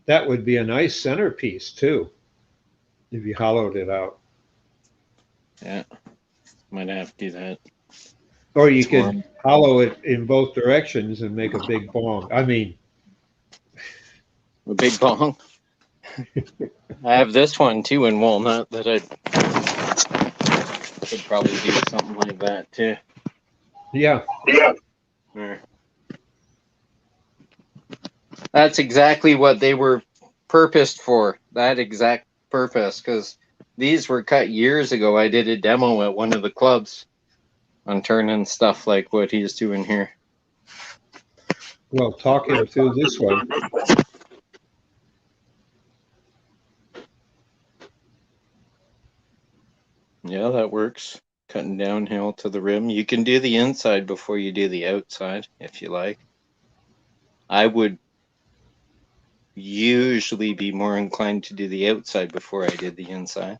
That would be a nice centerpiece, too, if you hollowed it out. Yeah, might have to do that. Or you could hollow it in both directions and make a big bong. I mean, A big bong. I have this one too in walnut that I could probably do something like that too. yeah. There. That's exactly what they were purposed for. That exact purpose, because these were cut years ago. I did a demo at one of the clubs on turning stuff like what he's doing here. Well, talking through this one. Yeah, that works. Cutting downhill to the rim. You can do the inside before you do the outside if you like. I would usually be more inclined to do the outside before I did the inside.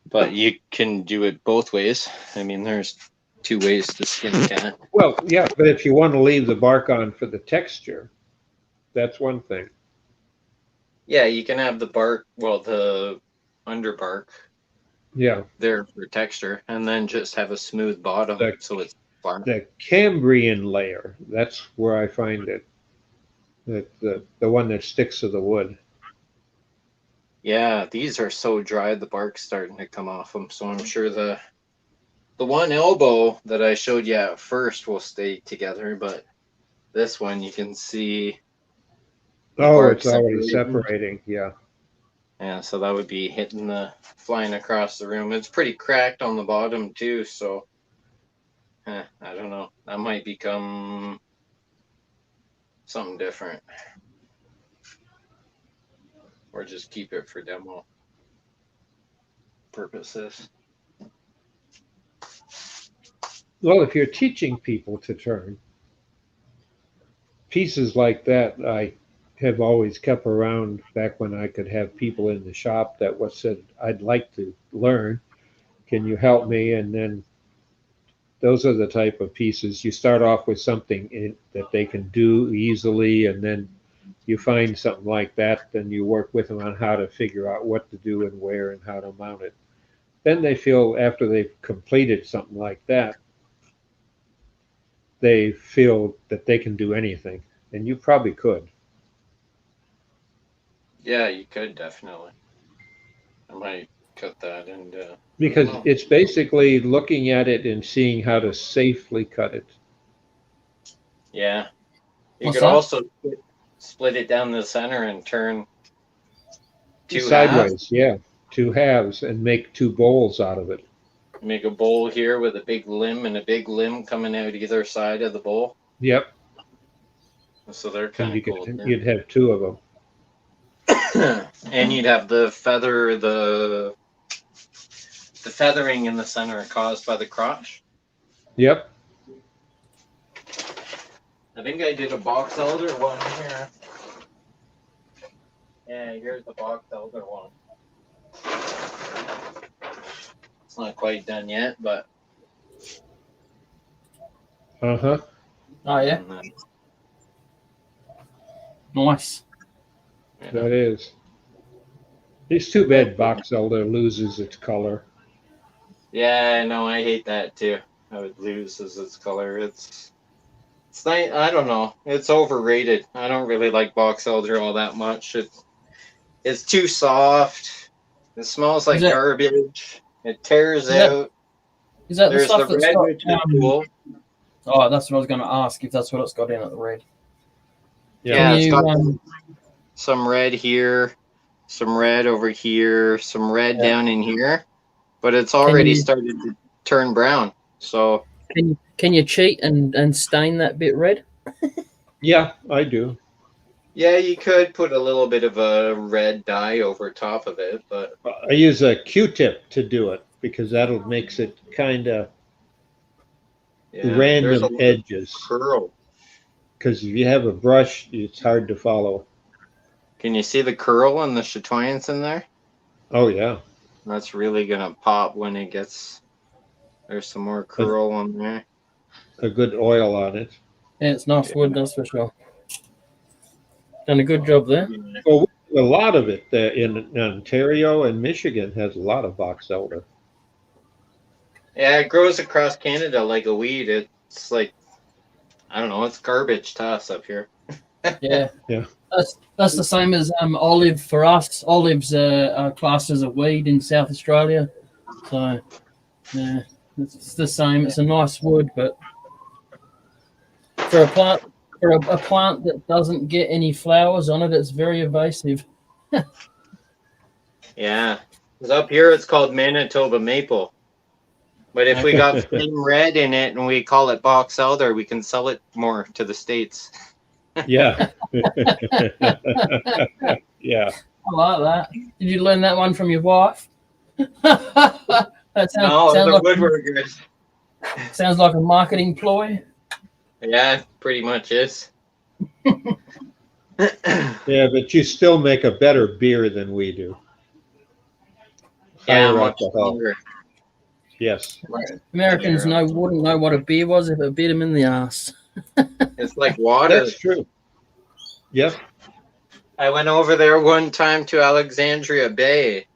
But you can do it both ways. I mean, there's two ways to skin a cat. Well, yeah, but if you want to leave the bark on for the texture, that's one thing. Yeah, you can have the bark, well, the underbark Yeah. there for texture, and then just have a smooth bottom The- so it's flat. The Cambrian layer, that's where I find it. The one that sticks to the wood. Yeah, these are so dry, the bark's starting to come off them. So I'm sure the one elbow that I showed you at first will stay together, but this one you can see. the Oh, bark it's already separating. separating. Yeah. Yeah, so that would be hitting flying across the room. It's pretty cracked on the bottom too, so I don't know. That might become something different. Or just keep it for demo purposes. Well, if you're teaching people to turn, pieces like that I have always kept around back when I could have people in the shop that was said, I'd like to learn. Can you help me? And then those are the type of pieces you start off with something that they can do easily, and then you find something like that, then you work with them on how to figure out what to do and where and how to mount it. Then they feel after they've completed something like that, they feel that they can do anything, and you probably could. Yeah, you could definitely. I might cut that and Because Wow. it's basically looking at it and seeing how to safely cut it. yeah. You What's could that? also split it down the center and turn two Sideways, halves. yeah. Two halves and make two bowls out of it. Make a bowl here with a big limb and a big limb coming out either side of the bowl. Yep. So they're And kind of cool. you'd have two of them. And you'd have the feather, the feathering in the center caused by the crotch. Yep. I think I did a box elder one here. Yeah, here's the box elder one. It's not quite done yet, but Uh-huh. Oh yeah, nice. That is. It's too bad box elder loses its color. Yeah, I know. I hate that too. How it loses its color. It's nice. I don't know. It's overrated. I don't really like box elder all that much. It's too soft. It smells like Is it- garbage. It tears that- out. Is that the There's the stuff that's red, got? which is cool. Oh, that's what I was going to ask. If that's what it's got in at the red. Yeah, Can it's you, got some red here, some red over here, some red Yeah. down in here, but it's already you- started to turn brown. So Can you cheat and stain that bit red? Yeah, I do. yeah, you could put a little bit of a red dye over top of it, but I use a Q-tip to do it because that'll makes it kind of yeah, there's a random little edges. curl. Because if you have a brush, it's hard to follow. Can you see the curl and the chatoyance in there? Oh, yeah. That's really gonna pop when it gets. There's some more curl on there. A good oil on it. Yeah, it's nice wood, that's for sure. Done a good job there. Well, a lot of it in Ontario and Michigan has a lot of box elder. Yeah, it grows across Canada like a weed. It's like, I don't know, it's garbage to us up here. Yeah. Yeah. That's the same as olive for us. Olives are classed as a weed in South Australia. So, yeah, it's the same. It's a nice wood, but for a plant that doesn't get any flowers on it, it's very invasive. Yeah, because up here it's called Manitoba maple. But if we got flame red in it and we call it box elder, we can sell it more to the States. Yeah. Yeah. I like that. Did you learn that one from your wife? That No, sounds the like, woodworkers. sounds like a marketing ploy. Yeah, pretty much is. Yeah, but you still make a better beer than we do. Yeah, Higher much alcohol. longer. Yes. Americans Yeah. wouldn't know what a beer was if it bit them in the ass. It's like water. That's true. Yep. I went over there one time to Alexandria Bay,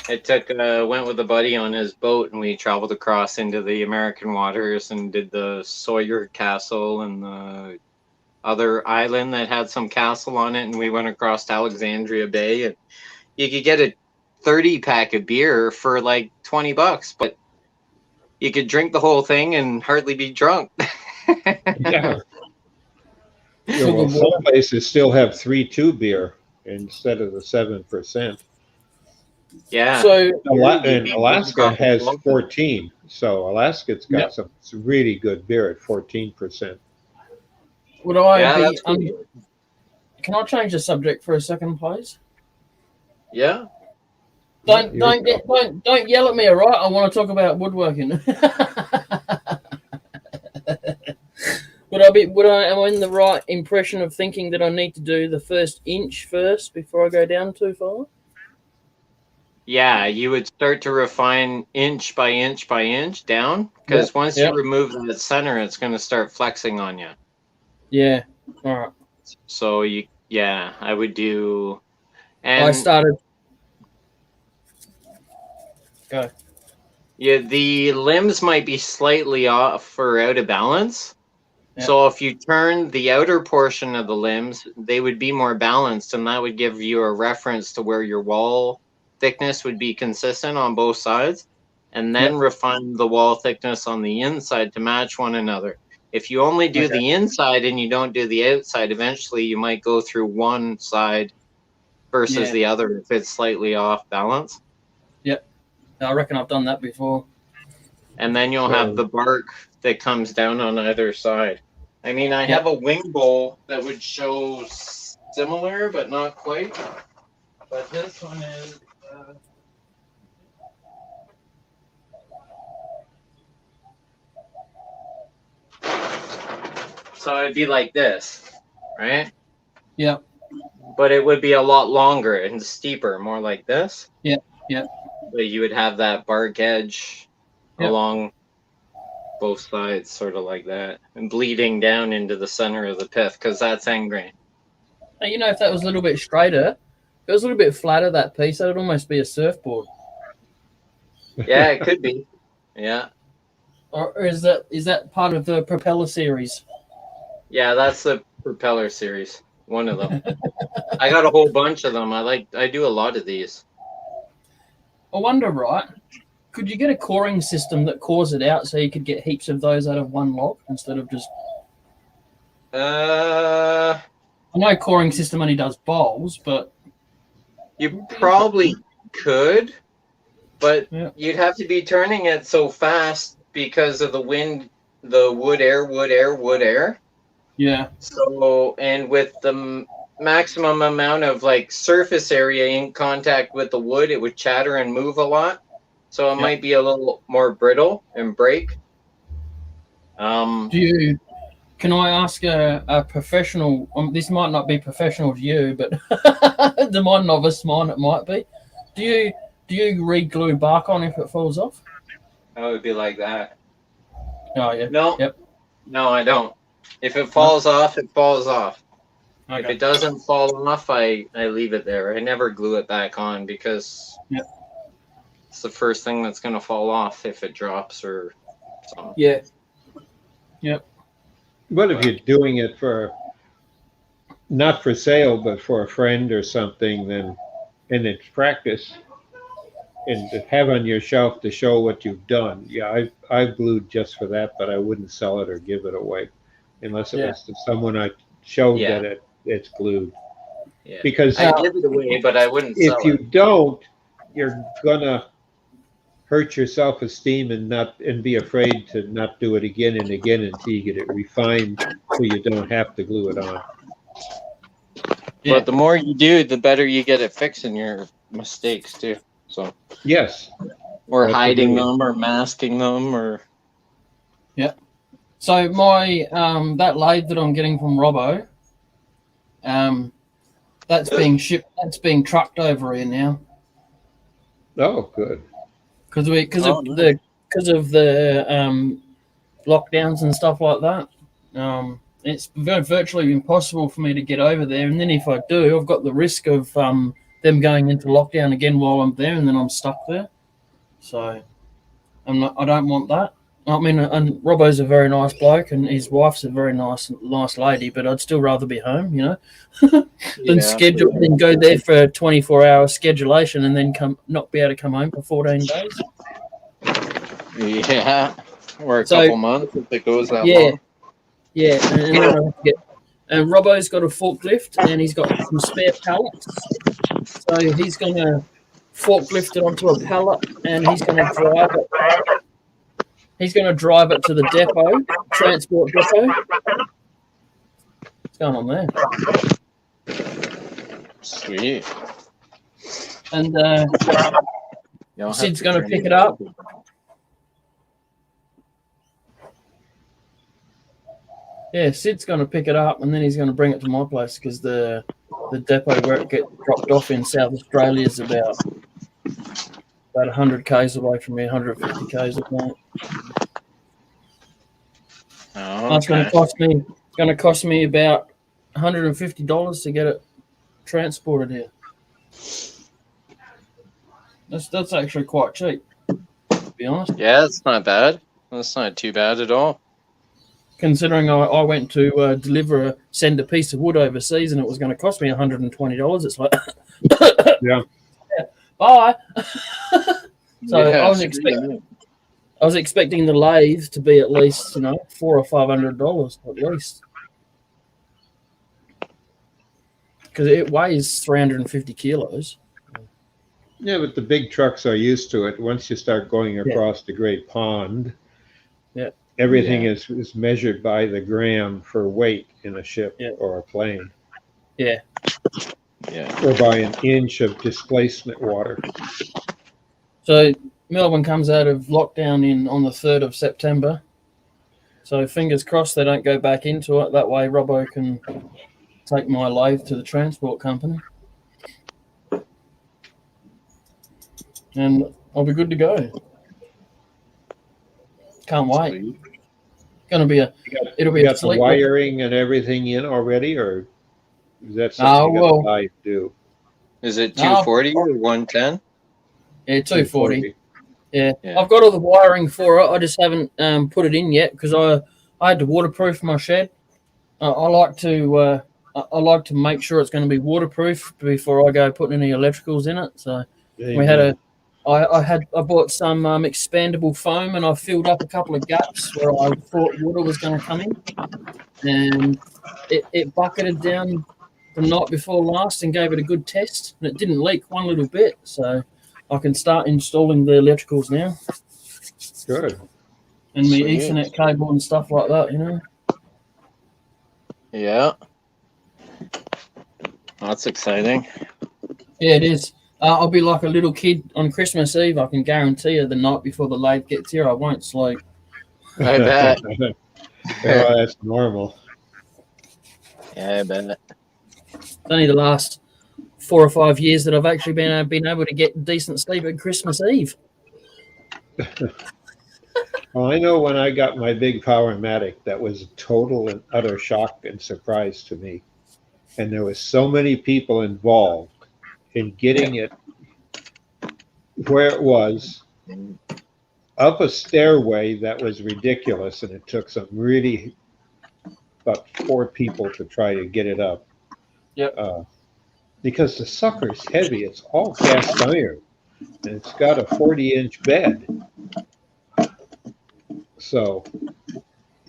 Went with a buddy on his boat, and we traveled across into the American waters and did the Sawyer Castle and the other island that had some castle on it, and we went across to Alexandria Bay, and you could get a 30-pack of beer for like $20, but you could drink the whole thing and hardly be drunk. Yeah. Well, some places still have 3.2 beer instead of the 7%. Yeah. So And Alaska has 14, so Alaska's got some really good beer at 14%. would I Yeah, be? that's cool. Can I change the subject for a second, please? Yeah. Don't You're yell at me, all right? I want to talk about woodworking. Am I in the right impression of thinking that I need to do the first inch first before I go down too far? Yeah, you would start to refine inch by inch by inch down, because once you remove the center, it's going to start flexing on you. Yeah. All right. So I would do. And I started. Go. Yeah, the limbs might be slightly off or out of balance. Yeah. So if you turn the outer portion of the limbs, they would be more balanced, and that would give you a reference to where your wall thickness would be consistent on both sides, and then refine the wall thickness on the inside to match one another. If you only do the inside and you don't do the outside, eventually you might go through one side versus the other if it's slightly off balance. Yep. I reckon I've done that before. And then you'll have the bark that comes down on either side. I mean, I have a wing bowl that would show similar, but not quite. But this one is... So it'd be like this, right? Yeah. But it would be a lot longer and steeper, more like this. Yeah, yeah. But you would have that bark edge along both sides, sort of like that, and bleeding down into the center of the pith, because that's end grain. Now, you know, if that was a little bit straighter, if it was a little bit flatter, that piece, that would almost be a surfboard. Yeah, it could be. Yeah. Or is that part of the propeller series? Yeah, that's the propeller series. One of them. I got a whole bunch of them. I do a lot of these. I wonder, right? Could you get a coring system that cores it out so you could get heaps of those out of one log instead of just? I know coring system only does bowls, but you probably could, but you'd have to be turning it so fast because of the wind, the wood air. Yeah. So, and with the maximum amount of like surface area in contact with the wood, it would chatter and move a lot. So it might be a little more brittle and break. Can I ask a professional? This might not be professional to you, but the my novice mind it might be. Do you re-glue bark on if it falls off? That would be like that. Oh yeah. No. Yep. No, I don't. If it falls off, it falls off. Okay. If it doesn't fall off, I leave it there. I never glue it back on because it's the first thing that's going to fall off if it drops or something. Yeah. Yep. What if you're doing it for, not for sale, but for a friend or something, then, and it's practice, and to have on your shelf to show what you've done. Yeah, I've glued just for that, but I wouldn't sell it or give it away unless it was to someone I showed that it's glued. Yeah. Because I give it away, but I wouldn't sell if you don't, you're gonna hurt your self-esteem and be afraid to not do it again and again until you get it refined so you don't have to glue it on. Yeah. But the more you do, the better you get at fixing your mistakes too. So yes, or hiding them or masking them or So my that lathe that I'm getting from Robbo, that's being shipped. That's being trucked over here now. Oh, good. Because of the lockdowns and stuff like that. It's virtually impossible for me to get over there. And then if I do, I've got the risk of them going into lockdown again while I'm there, and then I'm stuck there. So I don't want that. I mean, and Robbo's a very nice bloke, and his wife's a very nice lady. But I'd still rather be home, you know, than go there for 24-hour schedulation and then not be able to come home for 14 days. Yeah, or a couple months if it goes that long. Yeah, and then I have to and Robbo's got a forklift and he's got some spare pallets. So he's going to forklift it onto a pallet and he's going to drive it. He's going to drive it to the depot, transport depot. What's going on there? Sweet. And Sid's going to pick it up. Yeah, Sid's going to pick it up and then he's going to bring it to my place because the depot where it gets dropped off in South Australia is about 100 k's away from me, 150 k's away. Oh, It's going to cost me about $150 to get it transported here. That's actually quite cheap, to be honest. Yeah, it's not bad. That's not too bad at all. Considering I went to send a piece of wood overseas and it was going to cost me $120, it's like, Yeah. Bye. So Yeah, I was expecting the lathe to be at least $400 or $500 at least, because it weighs 350 kilos. Yeah, but the big trucks are used to it. Once you start going across the Great Pond, everything is measured by the gram for weight in a ship or a plane. Yeah. Or by an inch of displacement water. So Melbourne comes out of lockdown on the 3rd of September. So fingers crossed they don't go back into it. That way Robbo can take my lathe to the transport company. And I'll be good to go. Can't wait. It'll be got the wiring and everything in already, or is that something you got to do? Is it 240 or 110? Yeah, 240. Yeah, I've got all the wiring for it. I just haven't put it in yet because I had to waterproof my shed. I like to make sure it's going to be waterproof before I go putting any electricals in it. So I bought some expandable foam and I filled up a couple of gaps where I thought water was going to come in, and it bucketed down the night before last and gave it a good test, and it didn't leak one little bit. So I can start installing the electricals now. Good. And my Ethernet cable and stuff like that, Yeah. That's exciting. Yeah, it is. I'll be like a little kid on Christmas Eve. I can guarantee you the night before the lathe gets here, I won't sleep. I bet. Well, that's normal. Yeah, I bet. It's only the last 4 or 5 years that I've actually been able to get decent sleep at Christmas Eve. Well, I know when I got my big Powermatic, that was a total and utter shock and surprise to me. And there was so many people involved in getting it where it was, up a stairway that was ridiculous, and it took about 4 people to try to get it up. Yep. Because the sucker's heavy. It's all cast iron, and it's got a 40-inch bed. So,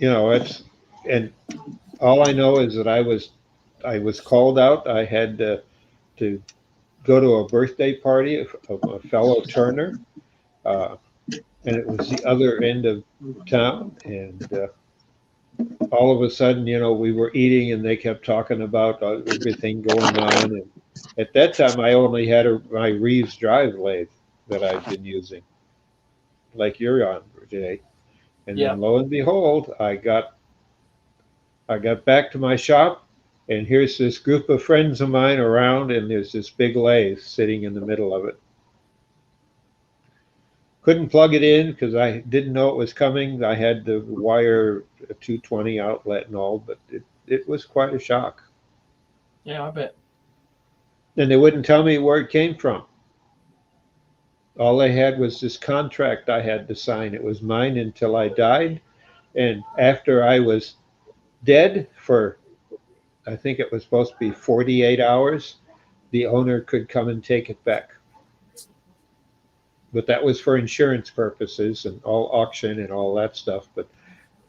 and all I know is that I was called out. I had to go to a birthday party of a fellow turner, and it was the other end of town. And all of a sudden, we were eating, and they kept talking about everything going on. And at that time, I only had my Reeves drive lathe that I've been using, like you're on today. And then lo and behold, I got back to my shop, and here's this group of friends of mine around, and there's this big lathe sitting in the middle of it. Couldn't plug it in because I didn't know it was coming. I had the wire 220 outlet and all, but it was quite a shock. Yeah, I bet. And they wouldn't tell me where it came from. All they had was this contract I had to sign. It was mine until I died. And after I was dead for, I think it was supposed to be 48 hours, the owner could come and take it back. But that was for insurance purposes and all auction and all that stuff. But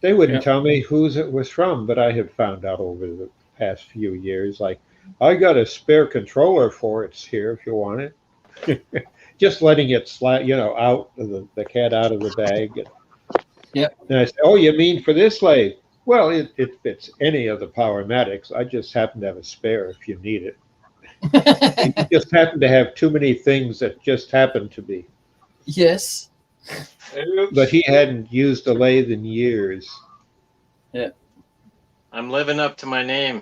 they wouldn't tell me whose it was from. But I have found out over the past few years, like, I got a spare controller for it's here if you want it. Just letting it slide, out of the cat out of the bag. Yep. And I said, oh, you mean for this lathe? Well, it fits any of the Powermatics. I just happen to have a spare if you need it. You just happen to have too many things that just happen to be. Yes. But he hadn't used a lathe in years. Yeah. I'm living up to my name.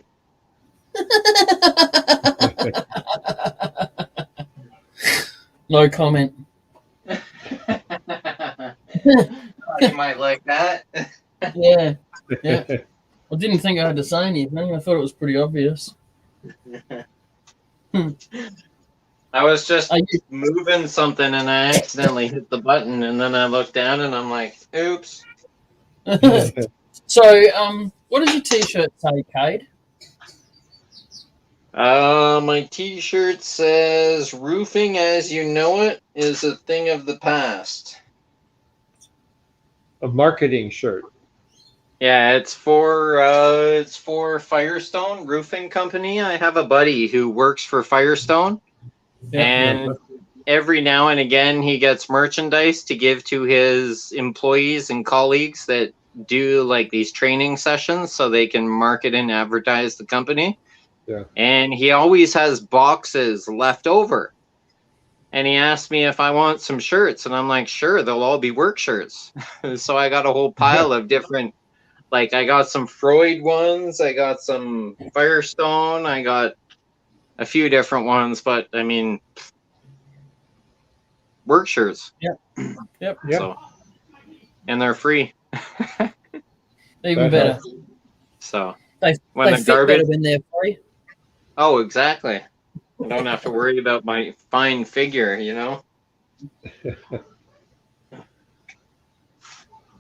No comment. You might like that. Yeah. Yeah. I didn't think I had to say anything. I thought it was pretty obvious. I was just Are you- moving something and I accidentally hit the button, and then I looked down and I'm like, oops. So, what does your t-shirt say, Cade? My t-shirt says roofing as you know it is a thing of the past. A marketing shirt. Yeah, it's for Firestone Roofing Company. I have a buddy who works for Firestone, and every now and again he gets merchandise to give to his employees and colleagues that do like these training sessions so they can market and advertise the company. Yeah. And he always has boxes left over. And he asked me if I want some shirts, and I'm like, sure, they'll all be work shirts. So I got a whole pile of different, like I got some Freud ones, I got some Firestone, I got a few different ones, but I mean, work shirts. Yep. So, and they're free. Even That better. helps. So They when the fit garbage, better when they're free. oh, exactly. I don't have to worry about my fine figure,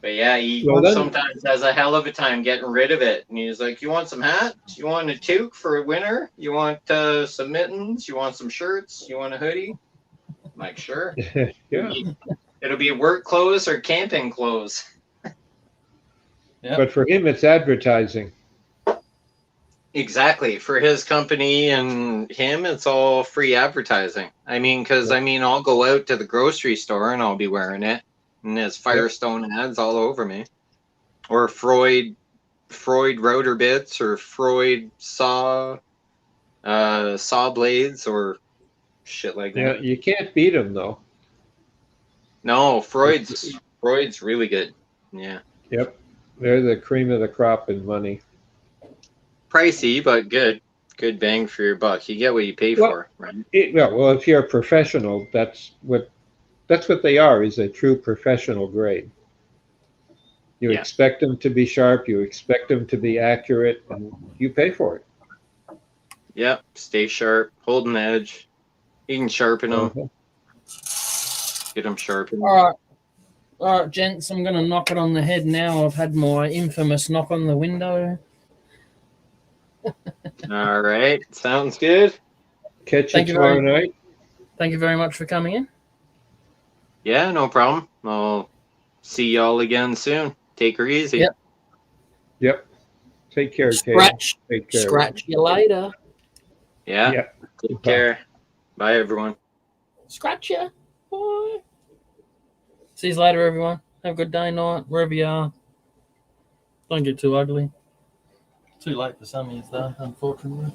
But yeah, he Well, then- sometimes has a hell of a time getting rid of it. And he's like, you want some hats? You want a toque for a winter? You want some mittens? You want some shirts? You want a hoodie? I'm like, sure. Yeah. It'll be work clothes or camping clothes. Yep. But for him, it's advertising. Exactly. For his company and him, it's all free advertising. I mean, because I'll go out to the grocery store and I'll be wearing it. And there's Firestone ads all over me. Or Freud rotor bits or Freud saw blades or shit like Yeah, that. you can't beat him though. No, Freud's really good. Yeah. Yep, they're the cream of the crop in money. Pricey, but good. Good bang for your buck. You get what you pay for, right? Well, if you're a professional, that's what they are, is a true professional grade. You Yeah. expect them to be sharp, you expect them to be accurate, and you pay for it. Yep. Stay sharp. Hold an edge. You can sharpen them. Uh-huh. Get them sharpened. All right, gents, I'm going to knock it on the head now. I've had my infamous knock on the window. All right. Sounds good. Catch you Thank you tomorrow very- night. Thank you very much for coming in. Yeah, no problem. I'll see y'all again soon. Take her easy. Yep. Yep. Take care, Kate. Take care. Scratch you later. Yeah. Yeah. Take care. Bye, everyone. Scratch you. Bye. See you later, everyone. Have a good day, night, wherever you are. Don't get too ugly. Too late for some of you, though, unfortunately.